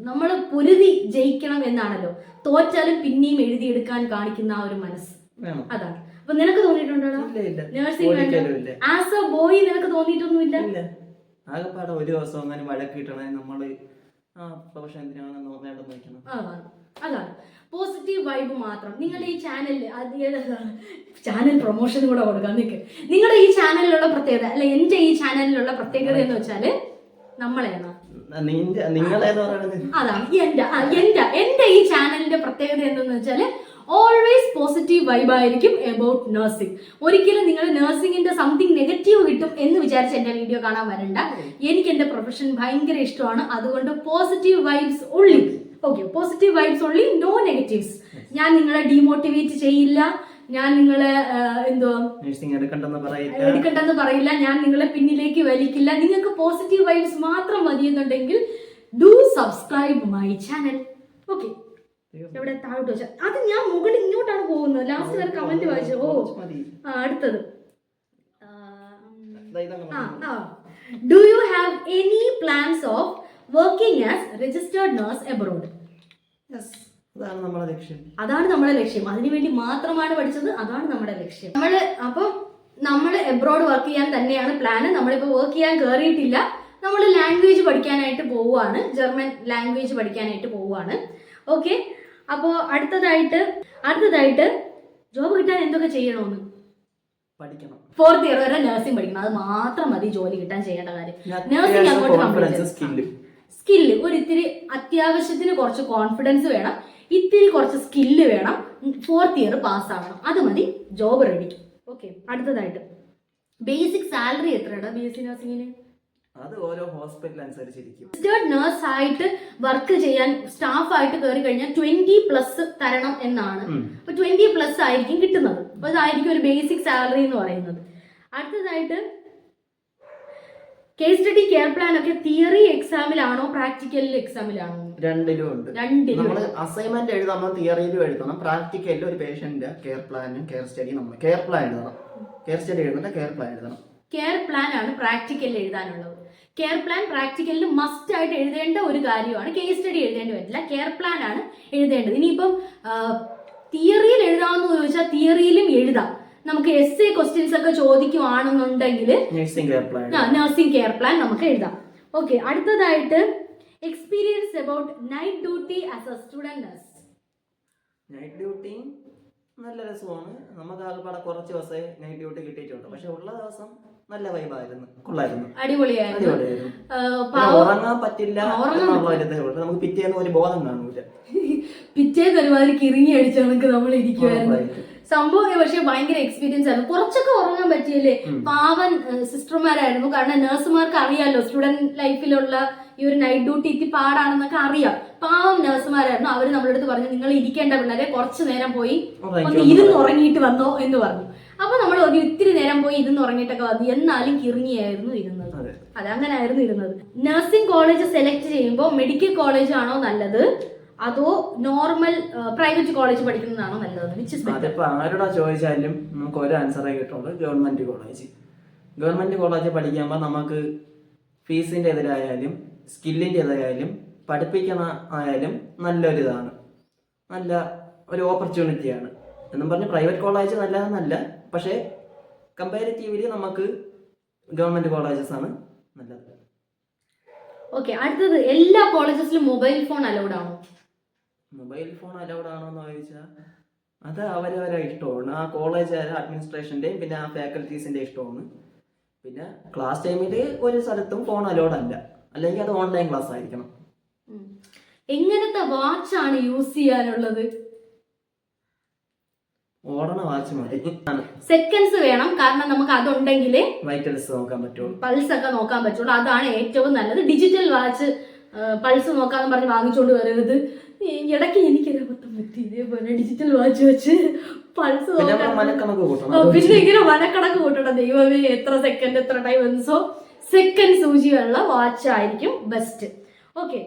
നമ്മൾ പൊരുതി ജയിക്കണം എന്നാണല്ലോ. തോറ്റാലും പിന്നെയും എഴുതിയെടുക്കാൻ കാണിക്കുന്ന ആ ഒരു മനസ്സ്, അതാണ്. അപ്പൊ നിനക്ക് തോന്നിയിട്ടുണ്ടോ നഴ്സിംഗ് വേണ്ട? ആസ് എ ബോയ് നിനക്ക് തോന്നിയിട്ടൊന്നുമില്ല? ആകെപ്പാടെ ഒരു ദിവസം അങ്ങനെ വഴക്ക് കിട്ടണേ നമ്മള് പ്രൊഫഷൻ എന്തിനാണ് വേണ്ടെന്ന് വെക്കണം. അതാണ് പോസിറ്റീവ് വൈബ് മാത്രം. നിങ്ങളുടെ ഈ ചാനൽ പ്രൊമോഷൻ കൂടെ കൊടുക്കാം. നിങ്ങളുടെ ഈ ചാനലിലുള്ള പ്രത്യേകത, അല്ല എന്റെ ഈ ചാനലിലുള്ള പ്രത്യേകത എന്ന് വെച്ചാല് നമ്മളെയാണ്. അതാണ് എന്റെ ഈ ചാനലിന്റെ പ്രത്യേകത എന്തെന്ന് വെച്ചാല് ഓൾവേസ് പോസിറ്റീവ് വൈബ് ആയിരിക്കും എബൌട്ട് നഴ്സിംഗ്. ഒരിക്കലും നിങ്ങൾ നഴ്സിംഗിന്റെ സംതിങ് നെഗറ്റീവ് കിട്ടും എന്ന് വിചാരിച്ച് എന്റെ വീഡിയോ കാണാൻ വരണ്ട. എനിക്ക് എന്റെ പ്രൊഫഷൻ ഭയങ്കര ഇഷ്ടമാണ്, അതുകൊണ്ട് positive vibes only. Okay, positive vibes only, no negatives. ഞാൻ നിങ്ങളെ ഡീമോട്ടിവേറ്റ് ചെയ്യില്ല, ഞാൻ നിങ്ങളെ എടുക്കണ്ടെന്ന് പറയില്ല, ഞാൻ നിങ്ങളെ പിന്നിലേക്ക് വലിക്കില്ല. നിങ്ങൾക്ക് പോസിറ്റീവ് വൈബ്സ് മാത്രം മതി എന്നുണ്ടെങ്കിൽ do subscribe my channel. Okay, എവിടെ താഴോട്ട് വെച്ച അത് ഞാൻ മുകളിൽ ഇങ്ങോട്ടാണ് പോകുന്നത്. ലാസ്റ്റ് വരെ കമന്റ് വായിച്ചു. അടുത്തത് do you have any plans of working as registered nurse abroad? അതാണ് നമ്മുടെ ലക്ഷ്യം. അതിനുവേണ്ടി മാത്രമാണ് പഠിച്ചത്, അതാണ് നമ്മുടെ ലക്ഷ്യം. നമ്മൾ എബ്രോഡ് വർക്ക് ചെയ്യാൻ തന്നെയാണ് പ്ലാന്. നമ്മളിപ്പോ വർക്ക് ചെയ്യാൻ കയറിയിട്ടില്ല. നമ്മൾ ലാംഗ്വേജ് പഠിക്കാനായിട്ട് പോവുകയാണ്, ജർമ്മൻ ലാംഗ്വേജ് പഠിക്കാനായിട്ട് പോവുകയാണ്. ഓക്കെ, അപ്പോൾ അടുത്തതായിട്ട് ജോബ് കിട്ടാൻ എന്തൊക്കെ ചെയ്യണമെന്ന് പഠിക്കണം. 4th ഇയർ വരെ നഴ്സിംഗ് പഠിക്കണം, അത് മാത്രം മതി ജോലി കിട്ടാൻ ചെയ്യേണ്ട കാര്യം. നഴ്സിംഗ് അങ്ങോട്ട് സ്കില്ല്, ഒരു ഇത്തിരി അത്യാവശ്യത്തിന് കുറച്ച് കോൺഫിഡൻസ് വേണം, ഇത്തിരി കുറച്ച് സ്കില്ല് വേണം, 4th ഇയർ പാസ്സാവണം, അത് മതി, ജോബ് റെഡി. ഓക്കെ, അടുത്തതായിട്ട് ബേസിക് സാലറി എത്രയാണ് BSc നഴ്സിംഗിന്? അത് ഓരോ ഹോസ്പിറ്റൽ അനുസരിച്ചിരിക്കും. രജിസ്റ്റേർഡ് നഴ്സ് ആയിട്ട് വർക്ക് ചെയ്യാൻ സ്റ്റാഫ് ആയിട്ട് കയറി കഴിഞ്ഞാൽ 20+ തരണം എന്നാണ്. അപ്പൊ 20+ ആയിരിക്കും കിട്ടുന്നത്. അപ്പൊ അതായിരിക്കും ഒരു ബേസിക് സാലറി എന്ന് പറയുന്നത്. അടുത്തതായിട്ട് കേസ് സ്റ്റഡി, കെയർ പ്ലാൻ ഒക്കെ തിയറി എക്സാമിലാണോ പ്രാക്ടിക്കൽ എക്സാമിലാണോ? രണ്ടിലും ഉണ്ട്. നമ്മൾ അസൈൻമെന്റ് എഴുതണം, തിയറിയിലും എഴുതണം. പ്രാക്ടിക്കലിൽ ഒരു പേഷ്യന്റ് കെയർ പ്ലാനും കെയർ സ്റ്റഡി നമ്മൾ കെയർ പ്ലാൻ എഴുതണം. കെയർ സ്റ്റഡി എഴുതണം, കെയർ പ്ലാൻ എഴുതണം. കെയർ പ്ലാൻ ആണ് പ്രാക്ടിക്കലിൽ എഴുതാനുള്ളത്. കെയർ പ്ലാൻ പ്രാക്ടിക്കലിൽ മസ്റ്റ് ആയിട്ട് എഴുതേണ്ട ഒരു കാര്യമാണ്. കേസ് സ്റ്റഡി എഴുതേണ്ടി പറ്റില്ല, കെയർ പ്ലാൻ ആണ് എഴുതേണ്ടത്. ഇനിയിപ്പം തിയറിയിൽ എഴുതാമെന്ന് ചോദിച്ചാൽ തിയറിയിലും എഴുതാം. നമുക്ക് എസ് എ ക്വസ്റ്റ്യൻസ് ഒക്കെ ചോദിക്കുവാണെന്നുണ്ടെങ്കിൽ നഴ്സിംഗ് കെയർ പ്ലാൻ നമുക്ക് എഴുതാം. ഓക്കെ, അടുത്തതായിട്ട് experience about night duty as A student nurse. Night duty നല്ല രസമാണ്. നമുക്ക് ആകെപ്പാടെ കുറച്ച് ദിവസമേ നൈറ്റ് ഡ്യൂട്ടി കിട്ടിയിട്ടുണ്ട്. പക്ഷെ ഉള്ള ദിവസം നല്ല വൈബായിരുന്നു, കൊള്ളായിരുന്നു, അടിപൊളിയായിരുന്നു. ഉറങ്ങാൻ പറ്റില്ല എന്നുള്ളൊരിതേ. നമുക്ക് പിറ്റേന്ന് ഒരു ബോധം കാണൂല. പിറ്റേന്ന് ഒരുമാതിരി കിറങ്ങി അടിച്ച് നമുക്ക് നമ്മൾ ഇരിക്കുവായിരുന്നു സംഭവം. പക്ഷെ ഭയങ്കര എക്സ്പീരിയൻസ് ആയിരുന്നു. കുറച്ചൊക്കെ ഉറങ്ങാൻ പറ്റിയില്ലേ, പാവൻ സിസ്റ്റർമാരായിരുന്നു. കാരണം നഴ്സുമാർക്ക് അറിയാലോ സ്റ്റുഡന്റ് ലൈഫിലുള്ള ഈ ഒരു നൈറ്റ് ഡ്യൂട്ടി ഇത്തി പാടാണെന്നൊക്കെ അറിയാം. പാവം നഴ്സുമാരായിരുന്നു. അവര് നമ്മുടെ അടുത്ത് പറഞ്ഞു, നിങ്ങൾ ഇരിക്കേണ്ട പിള്ളേരെ കുറച്ചു നേരം പോയി ഒന്ന് ഇരുന്ന് ഉറങ്ങിയിട്ട് വന്നോ എന്ന് പറഞ്ഞു. അപ്പൊ നമ്മൾ ഒരു ഇത്തിരി നേരം പോയി ഇരുന്ന് ഉറങ്ങിയിട്ടൊക്കെ വന്നു. എന്നാലും കിറങ്ങിയായിരുന്നു ഇരുന്നത്. അതങ്ങനായിരുന്നു ഇരുന്നത്. നഴ്സിംഗ് കോളേജ് സെലക്ട് ചെയ്യുമ്പോൾ മെഡിക്കൽ കോളേജ് ആണോ നല്ലത് അതോ നോർമൽ പ്രൈവറ്റ് കോളേജ് പഠിക്കുന്നതാണോ നല്ലത്? അതിപ്പോ ആരോടാ ചോദിച്ചാലും നമുക്ക് ഒരു ആൻസറേ കിട്ടുള്ളൂ, ഗവൺമെന്റ് കോളേജ്. ഗവൺമെന്റ് കോളേജ് പഠിക്കുമ്പോൾ നമുക്ക് ഫീസിന്റെ എതിരായാലും സ്കില്ലിന്റെ എതിരായാലും പഠിപ്പിക്കുന്ന ആയാലും നല്ലൊരിതാണ്, നല്ല ഒരു ഓപ്പർച്യൂണിറ്റിയാണ്. എന്നും പറഞ്ഞ് പ്രൈവറ്റ് കോളേജ് നല്ലതെന്നല്ല, പക്ഷേ കമ്പാരിറ്റീവ്ലി നമുക്ക് ഗവൺമെന്റ് കോളേജസ് ആണ് നല്ലത്. ഓക്കെ, അടുത്തത് എല്ലാ കോളേജസിലും മൊബൈൽ ഫോൺ അലൗഡ് ആണോ? മൊബൈൽ ഫോൺ അലൗഡ് ആണോ എന്ന് ചോദിച്ചാൽ അത് അവരവരെ ഇഷ്ടമാണ്. ആ കോളേജ് അഡ്മിനിസ്ട്രേഷന്റെയും പിന്നെ ആ ഫാക്കൽറ്റീസിന്റെ ഇഷ്ടമാണ്. പിന്നെ ക്ലാസ് ടൈമിൽ ഒരു സ്ഥലത്തും ഫോൺ അലൗഡ് അല്ല, അല്ലെങ്കിൽ അത് ഓൺലൈൻ ക്ലാസ് ആയിരിക്കണം. എങ്ങനത്തെ വാച്ചാണ് യൂസ് ചെയ്യാനുള്ളത്? ഓടണ വാച്ച് മതി. സെക്കൻഡ്സ് വേണം, കാരണം നമുക്ക് അതുണ്ടെങ്കിൽ വൈറ്റൽസ് നോക്കാൻ പറ്റുള്ളൂ, പൾസ് ഒക്കെ നോക്കാൻ പറ്റുള്ളൂ. അതാണ് ഏറ്റവും നല്ലത്. ഡിജിറ്റൽ വാച്ച് പൾസ് നോക്കാന്ന് പറഞ്ഞ് വാങ്ങിച്ചോണ്ട് വരരുത്. ഇടയ്ക്ക് എനിക്കൊരു അബദ്ധം പറ്റി, ഇതേപോലെ ഡിജിറ്റൽ വാച്ച് വെച്ച് പൾസ് നോക്കാൻ. പിന്നെ ഇങ്ങനെ മനക്കണക്ക് കൂട്ടണം. ദൈവമേ, എത്ര സെക്കൻഡ് എത്ര ടൈം. സോ സെക്കൻഡ് സൂചിയുള്ള വാച്ച് ആയിരിക്കും ബെസ്റ്റ്. ഓക്കെ,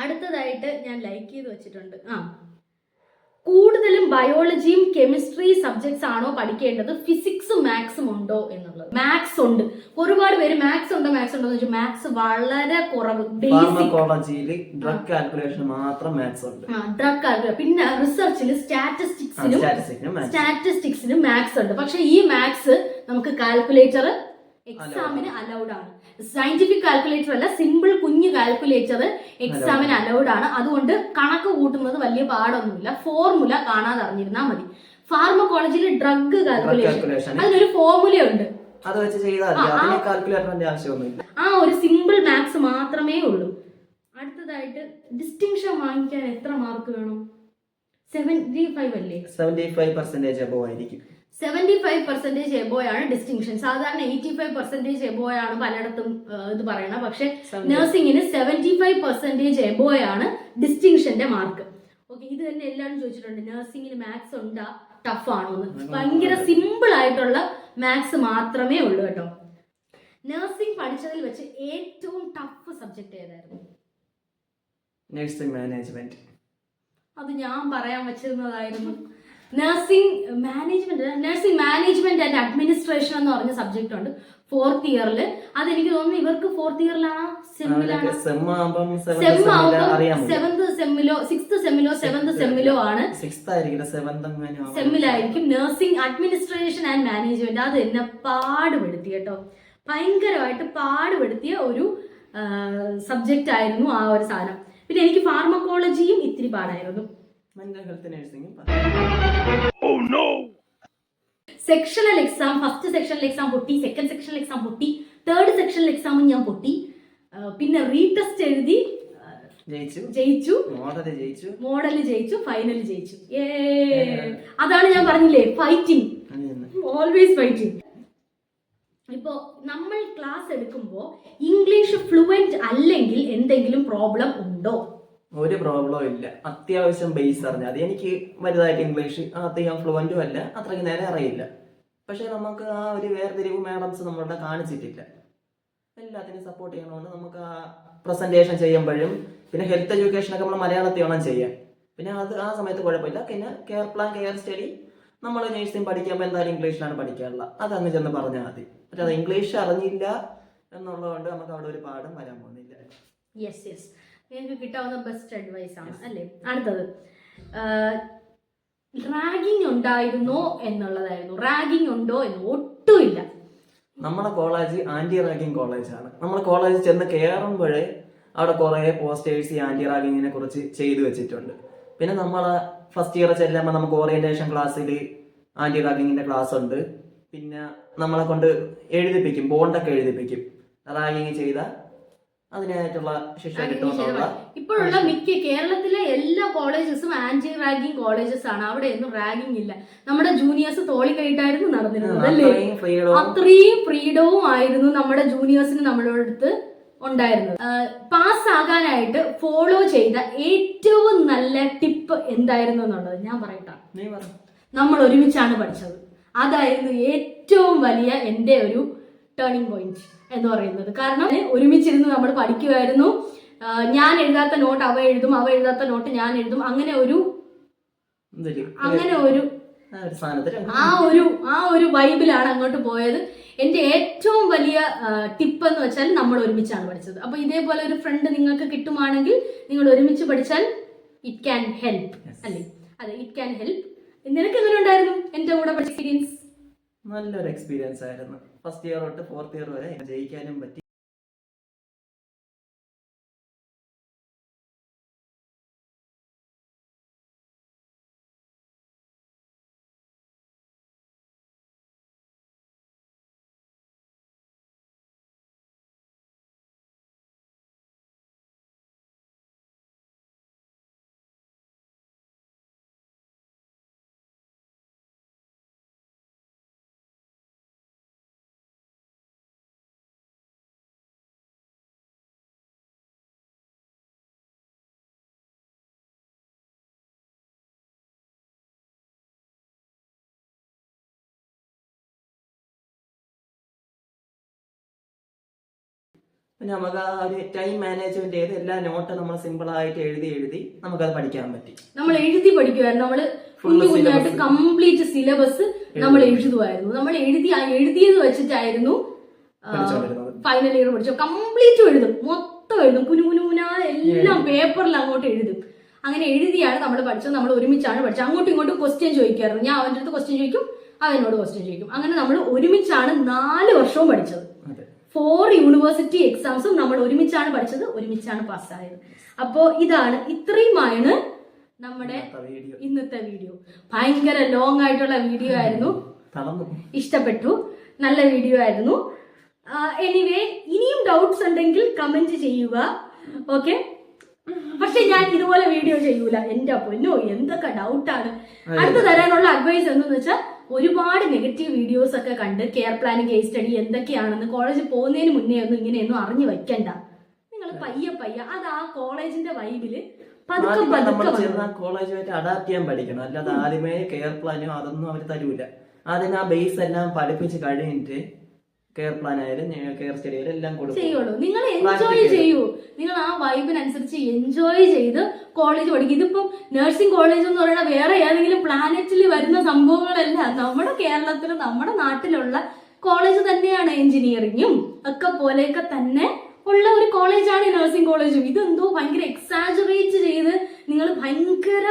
അടുത്തതായിട്ട് ഞാൻ ലൈക്ക് ചെയ്ത് വെച്ചിട്ടുണ്ട്. കൂടുതലും ബയോളജിയും കെമിസ്ട്രി സബ്ജക്ട്സ് ആണോ പഠിക്കേണ്ടത്, ഫിസിക്സും മാത്സും ഉണ്ടോ എന്നുള്ളത്? മാത്സ് ഉണ്ട്. ഒരുപാട് പേര് മാത്സ് ഉണ്ടോ എന്ന് ചോദിച്ചാൽ മാത്സ് വളരെ കുറവ്. ഡ്രഗ് കാൽക്കുലേഷൻ മാത്രം മാത്സ് ഉണ്ട്. ഡ്രഗ് കാൽക്കുലേഷൻ, പിന്നെ റിസർച്ചിൽ സ്റ്റാറ്റിസ്റ്റിക്സിനും മാത്സ് ഉണ്ട്. പക്ഷെ ഈ മാത്സ് നമുക്ക് കാൽക്കുലേറ്റർ എക്സാമിന് അലൗഡ് ആണ്. സയന്റിഫിക് കാൽക്കുലേറ്റർ അല്ല, സിമ്പിൾ കുഞ്ഞു കാൽക്കുലേറ്റർ എക്സാമിന് അലൗഡ് ആണ്. അതുകൊണ്ട് കണക്ക് കൂട്ടുന്നത് വലിയ പാടൊന്നുമില്ല, ഫോർമുല കാണാതെ അറിഞ്ഞിരുന്നാൽ മതി. ഫാർമക്കോളജിയിൽ ഡ്രഗ് കാൽക്കുലേഷൻ അതിനൊരു ഫോർമുല ഉണ്ട്, ആ ഒരു സിമ്പിൾ മാത്സ് മാത്രമേ ഉള്ളൂ. അടുത്തതായിട്ട് ഡിസ്റ്റിങ്ഷൻ വാങ്ങിക്കാൻ എത്ര മാർക്ക് വേണം? 75 അല്ലേ? 75% എബോവ് ആയിരിക്കും. 75% എബോയാണ് ഡിസ്റ്റിങ്ഷൻ. സാധാരണ 85% എബോയാണ് പലയിടത്തും ഇത് പറയണം. പക്ഷെ നഴ്സിംഗിന് 75% എബോയാണ് ഡിസ്റ്റിങ്ഷന്റെ മാർക്ക്. ഓക്കെ, ഇത് തന്നെ എല്ലാവരും ചോദിച്ചിട്ടുണ്ട്, നഴ്സിംഗിന് മാത്സ് ഉണ്ടാ ടഫ് ആണോ എന്ന്. ഭയങ്കര സിമ്പിൾ ആയിട്ടുള്ള മാത്സ് മാത്രമേ ഉള്ളൂ കേട്ടോ. നഴ്സിംഗ് പഠിച്ചതിൽ വെച്ച് ഏറ്റവും ടഫ് സബ്ജക്ട് ഏതായിരുന്നു? Nursing management. അത് ഞാൻ പറയാൻ വെച്ചിരുന്നതായിരുന്നു. നഴ്സിംഗ് മാനേജ്മെന്റ് ആൻഡ് അഡ്മിനിസ്ട്രേഷൻ എന്ന് പറഞ്ഞ സബ്ജക്ട് ഉണ്ട് 4th ഇയറിൽ. അതെനിക്ക് തോന്നുന്നു ഇവർക്ക് 4th ഇയറിലാണോ സെമ്മിലാണോ? 7th സെമ്മിലോ 6th സെമ്മിലോ 7th സെമ്മിലോ ആണ്. സെമ്മിലായിരിക്കും. നഴ്സിംഗ് അഡ്മിനിസ്ട്രേഷൻ ആൻഡ് മാനേജ്മെന്റ് അത് എന്നെ പാടുപെടുത്തി കേട്ടോ, ഭയങ്കരമായിട്ട് പാടുപെടുത്തിയ ഒരു സബ്ജക്റ്റ് ആയിരുന്നു ആ ഒരു സാധനം. പിന്നെ എനിക്ക് ഫാർമക്കോളജിയും ഇത്തിരി പാടായിരുന്നു. Sectional exam, first sectional exam പൊട്ടി, സെക്കൻഡ് സെക്ഷണൽ എക്സാം പൊട്ടി, തേർഡ് സെക്ഷണൽ എക്സാമും ഞാൻ പൊട്ടി. പിന്നെ റീടെസ്റ്റ് എഴുതി ജയിച്ചു, മോഡല് ജയിച്ചു, ഫൈനൽ ജയിച്ചു. അതാണ് ഞാൻ പറഞ്ഞില്ലേ, ഫൈറ്റിംഗ്, ഓൾവേസ് ഫൈറ്റിംഗ്. ഇപ്പോ നമ്മൾ ക്ലാസ് എടുക്കുമ്പോൾ ഇംഗ്ലീഷ് ഫ്ലുവന്റ് അല്ലെങ്കിൽ എന്തെങ്കിലും പ്രോബ്ലം ഉണ്ടോ? ഒരു പ്രോബ്ലം ഇല്ല. അത്യാവശ്യം ബേസ് അറിഞ്ഞാൽ അത്. എനിക്ക് വലുതായിട്ട് ഇംഗ്ലീഷ് അത്യാവശ്യം ഫ്ലുവന്റും അല്ല, അത്രയ്ക്ക് നേരെ അറിയില്ല. പക്ഷെ നമുക്ക് ആ ഒരു വേർതിരിവ് മാഡംസ് നമ്മളുടെ കാണിച്ചിട്ടില്ല. എല്ലാത്തിനും സപ്പോർട്ട് ചെയ്യണമെന്ന് നമുക്ക് ആ പ്രസന്റേഷൻ ചെയ്യുമ്പോഴും പിന്നെ ഹെൽത്ത് എഡ്യൂക്കേഷനൊക്കെ നമ്മൾ മലയാളത്തിൽ വേണം ചെയ്യാൻ. പിന്നെ അത് ആ സമയത്ത് കുഴപ്പമില്ല. പിന്നെ കെയർ പ്ലാൻ, കെയർ സ്റ്റഡി നമ്മൾ നേഴ്സിംഗ് പഠിക്കുമ്പോൾ എന്തായാലും ഇംഗ്ലീഷിലാണ് പഠിക്കാറുള്ള, അത് അങ്ങ് ചെന്ന് പറഞ്ഞാൽ മതി. പക്ഷെ അത് ഇംഗ്ലീഷ് അറിഞ്ഞില്ല എന്നുള്ളതുകൊണ്ട് നമുക്ക് അവിടെ ഒരു പാഠം വരാൻ പോകുന്നില്ല. യെസ് യെസ്, നിങ്ങൾക്ക് കിട്ടാവുന്ന ബെസ്റ്റ് അഡ്വൈസ് ആണ് അല്ലേ. അടുത്തത് റാഗിങ് ഉണ്ടായിരുന്നോ എന്നുള്ളതായിരുന്നു. റാഗിങ് ഉണ്ടോ എന്ന് ഒട്ടുമില്ല. നമ്മളെ കോളേജ് ആന്റി റാഗിങ് കോളേജാണ്. നമ്മൾ കോളേജിൽ ചെന്ന് കയറുമ്പോഴേ അവിടെ കുറേ പോസ്റ്റേഴ്സ് ഈ ആന്റി റാഗിങ്ങിനെ കുറിച്ച് ചെയ്തു വെച്ചിട്ടുണ്ട്. പിന്നെ നമ്മളെ ഫസ്റ്റ് ഇയർ ചെല്ലുമ്പോൾ നമുക്ക് ഓറിയന്റേഷൻ ക്ലാസ്സിൽ ആന്റി റാഗിങ്ങിന്റെ ക്ലാസ് ഉണ്ട്. പിന്നെ നമ്മളെ കൊണ്ട് എഴുതിപ്പിക്കും, ബോണ്ടൊക്കെ എഴുതിപ്പിക്കും. റാഗിങ് ചെയ്ത അതിനായിട്ടുള്ള ശിക്ഷ കിട്ടുമെന്നുള്ള. ഇപ്പോഴുള്ള മിക്ക കേരളത്തിലെ എല്ലാ കോളേജസും ആന്റി റാഗിങ് കോളേജസ് ആണ്. അവിടെ ഒന്നും റാഗിങ് ഇല്ല. നമ്മുടെ ജൂനിയേഴ്സ് തോളി കൈയിട്ടായിരുന്നു നടന്നിരുന്നത് അല്ലേ. അത്രയും ഫ്രീഡവും ആയിരുന്നു നമ്മുടെ ജൂനിയേഴ്സിന് നമ്മളോട് അടുത്ത് ഉണ്ടായിരുന്നത്. പാസ് ആകാനായിട്ട് ഫോളോ ചെയ്ത ഏറ്റവും നല്ല ടിപ്പ് എന്തായിരുന്നു എന്നുള്ളത് ഞാൻ പറയട്ടെ. നമ്മൾ ഒരുമിച്ചാണ് പഠിച്ചത്. അതായിരുന്നു ഏറ്റവും വലിയ എൻ്റെ ഒരു ടേണിംഗ് പോയിന്റ് എന്ന് പറയുന്നത്. കാരണം ഒരുമിച്ചിരുന്ന് നമ്മൾ പഠിക്കുമായിരുന്നു. ഞാൻ എഴുതാത്ത നോട്ട് അവ എഴുതും, അവ എഴുതാത്ത നോട്ട് ഞാൻ എഴുതും. അങ്ങനെ ഒരു ആ ഒരു വൈബിലാണ് അങ്ങോട്ട് പോയത്. എൻ്റെ ഏറ്റവും വലിയ ടിപ്പ് എന്ന് വെച്ചാൽ നമ്മൾ ഒരുമിച്ചാണ് പഠിച്ചത്. അപ്പൊ ഇതേപോലെ ഒരു ഫ്രണ്ട് നിങ്ങൾക്ക് കിട്ടുവാണെങ്കിൽ നിങ്ങൾ ഒരുമിച്ച് പഠിച്ചാൽ ഇറ്റ് ക്യാൻ ഹെൽപ്പ് അല്ലേ. അതെ, ഇറ്റ് ക്യാൻ ഹെൽപ്പ്. നിനക്ക് എങ്ങനെ ഉണ്ടായിരുന്നു എൻ്റെ കൂടെ പഠിച്ച എക്സ്പീരിയൻസ്? നല്ലൊരു എക്സ്പീരിയൻസ് ആയിരുന്നു. ഫസ്റ്റ് ഇയർ തൊട്ട് ഫോർത്ത് ഇയർ വരെ ജയിക്കാനും പറ്റി. പിന്നെ നമുക്ക് ആ ഒരു ടൈം മാനേജ്മെന്റ് ചെയ്ത് എല്ലാ നോട്ട് നമ്മൾ സിമ്പിൾ ആയിട്ട് എഴുതി നമുക്കത് പഠിക്കാൻ പറ്റി. നമ്മൾ എഴുതി പഠിക്കുമായിരുന്നു. നമ്മൾ കുഞ്ഞായിട്ട് കംപ്ലീറ്റ് സിലബസ് നമ്മൾ എഴുതുമായിരുന്നു. നമ്മൾ എഴുതിയത് വെച്ചിട്ടായിരുന്നു ഫൈനൽ ഇയർ പഠിച്ചു. കംപ്ലീറ്റ് എഴുതും, മൊത്തം എഴുതും, കുനുകുനുകുനാതെ എല്ലാം പേപ്പറിൽ അങ്ങോട്ട് എഴുതും. അങ്ങനെ എഴുതിയാണ് നമ്മൾ പഠിച്ചത്. നമ്മൾ ഒരുമിച്ചാണ് പഠിച്ചത്. അങ്ങോട്ടും ഇങ്ങോട്ടും ക്വസ്റ്റ്യൻ ചോദിക്കായിരുന്നു. ഞാൻ അവൻ്റെ അടുത്ത് ക്വസ്റ്റ്യൻ ചോദിക്കും, അവനോട് ക്വസ്റ്റ്യൻ ചോദിക്കും. അങ്ങനെ നമ്മൾ ഒരുമിച്ചാണ് 4 വർഷവും പഠിച്ചത്. 4 യൂണിവേഴ്സിറ്റി എക്സാംസും നമ്മൾ ഒരുമിച്ചാണ് പഠിച്ചത്, ഒരുമിച്ചാണ് പാസ്സായത്. അപ്പോൾ ഇത്രയുമാണ് നമ്മുടെ ഇന്നത്തെ വീഡിയോ. ഭയങ്കര ലോങ് ആയിട്ടുള്ള വീഡിയോ ആയിരുന്നു, ഇഷ്ടപ്പെട്ടു, നല്ല വീഡിയോ ആയിരുന്നു. എനിവേ, ഇനിയും ഡൗട്ട്സ് ഉണ്ടെങ്കിൽ കമന്റ് ചെയ്യുക. ഓക്കെ, പക്ഷെ ഞാൻ ഇതുപോലെ വീഡിയോ ചെയ്യൂല. എന്റെ പൊന്നോ, എന്തൊക്കെ ഡൗട്ടാണ്. അടുത്ത് തരാനുള്ള അഡ്വൈസ് എന്തെന്ന് വെച്ചാൽ, ഒരുപാട് നെഗറ്റീവ് വീഡിയോസ് ഒക്കെ കണ്ട് കെയർ പ്ലാനിങ്, കേസ് സ്റ്റഡി എന്തൊക്കെയാണെന്ന് കോളേജിൽ പോകുന്നതിന് മുന്നേ ഒന്നും ഇങ്ങനെയൊന്നും അറിഞ്ഞു വെക്കണ്ട. നിങ്ങൾ പയ്യെ അത് ആ കോളേജിന്റെ വൈബില് കോളേജുമായിട്ട് അഡാപ്റ്റ് ചെയ്യാൻ പഠിക്കണം. അല്ലാതെ ആദ്യമേ കെയർ പ്ലാനോ അതൊന്നും അവർ തരൂല. ആദ്യം ആ ബേസ് എല്ലാം പഠിപ്പിച്ച് കഴിഞ്ഞിട്ട് കെയർ പ്ലാൻ ആയാലും കെയർ സ്റ്റഡി ആയാലും എല്ലാം ചെയ്യുള്ളൂ. നിങ്ങൾ എൻജോയ് ചെയ്യൂ. നിങ്ങൾ ആ വൈബിനനുസരിച്ച് എൻജോയ് ചെയ്ത് കോളേജ് പഠിക്കും. ഇതിപ്പം നഴ്സിംഗ് കോളേജ് എന്ന് പറയുന്ന വേറെ ഏതെങ്കിലും പ്ലാനറ്റിൽ വരുന്ന സംഭവങ്ങളല്ല. നമ്മുടെ കേരളത്തിൽ, നമ്മുടെ നാട്ടിലുള്ള കോളേജ് തന്നെയാണ്. എഞ്ചിനീയറിംഗും ഒക്കെ പോലെയൊക്കെ തന്നെ ഉള്ള ഒരു കോളേജാണ് നഴ്സിംഗ് കോളേജും. ഇതെന്തോ ഭയങ്കര എക്സാജറേറ്റ് ചെയ്ത് നിങ്ങൾ ഭയങ്കര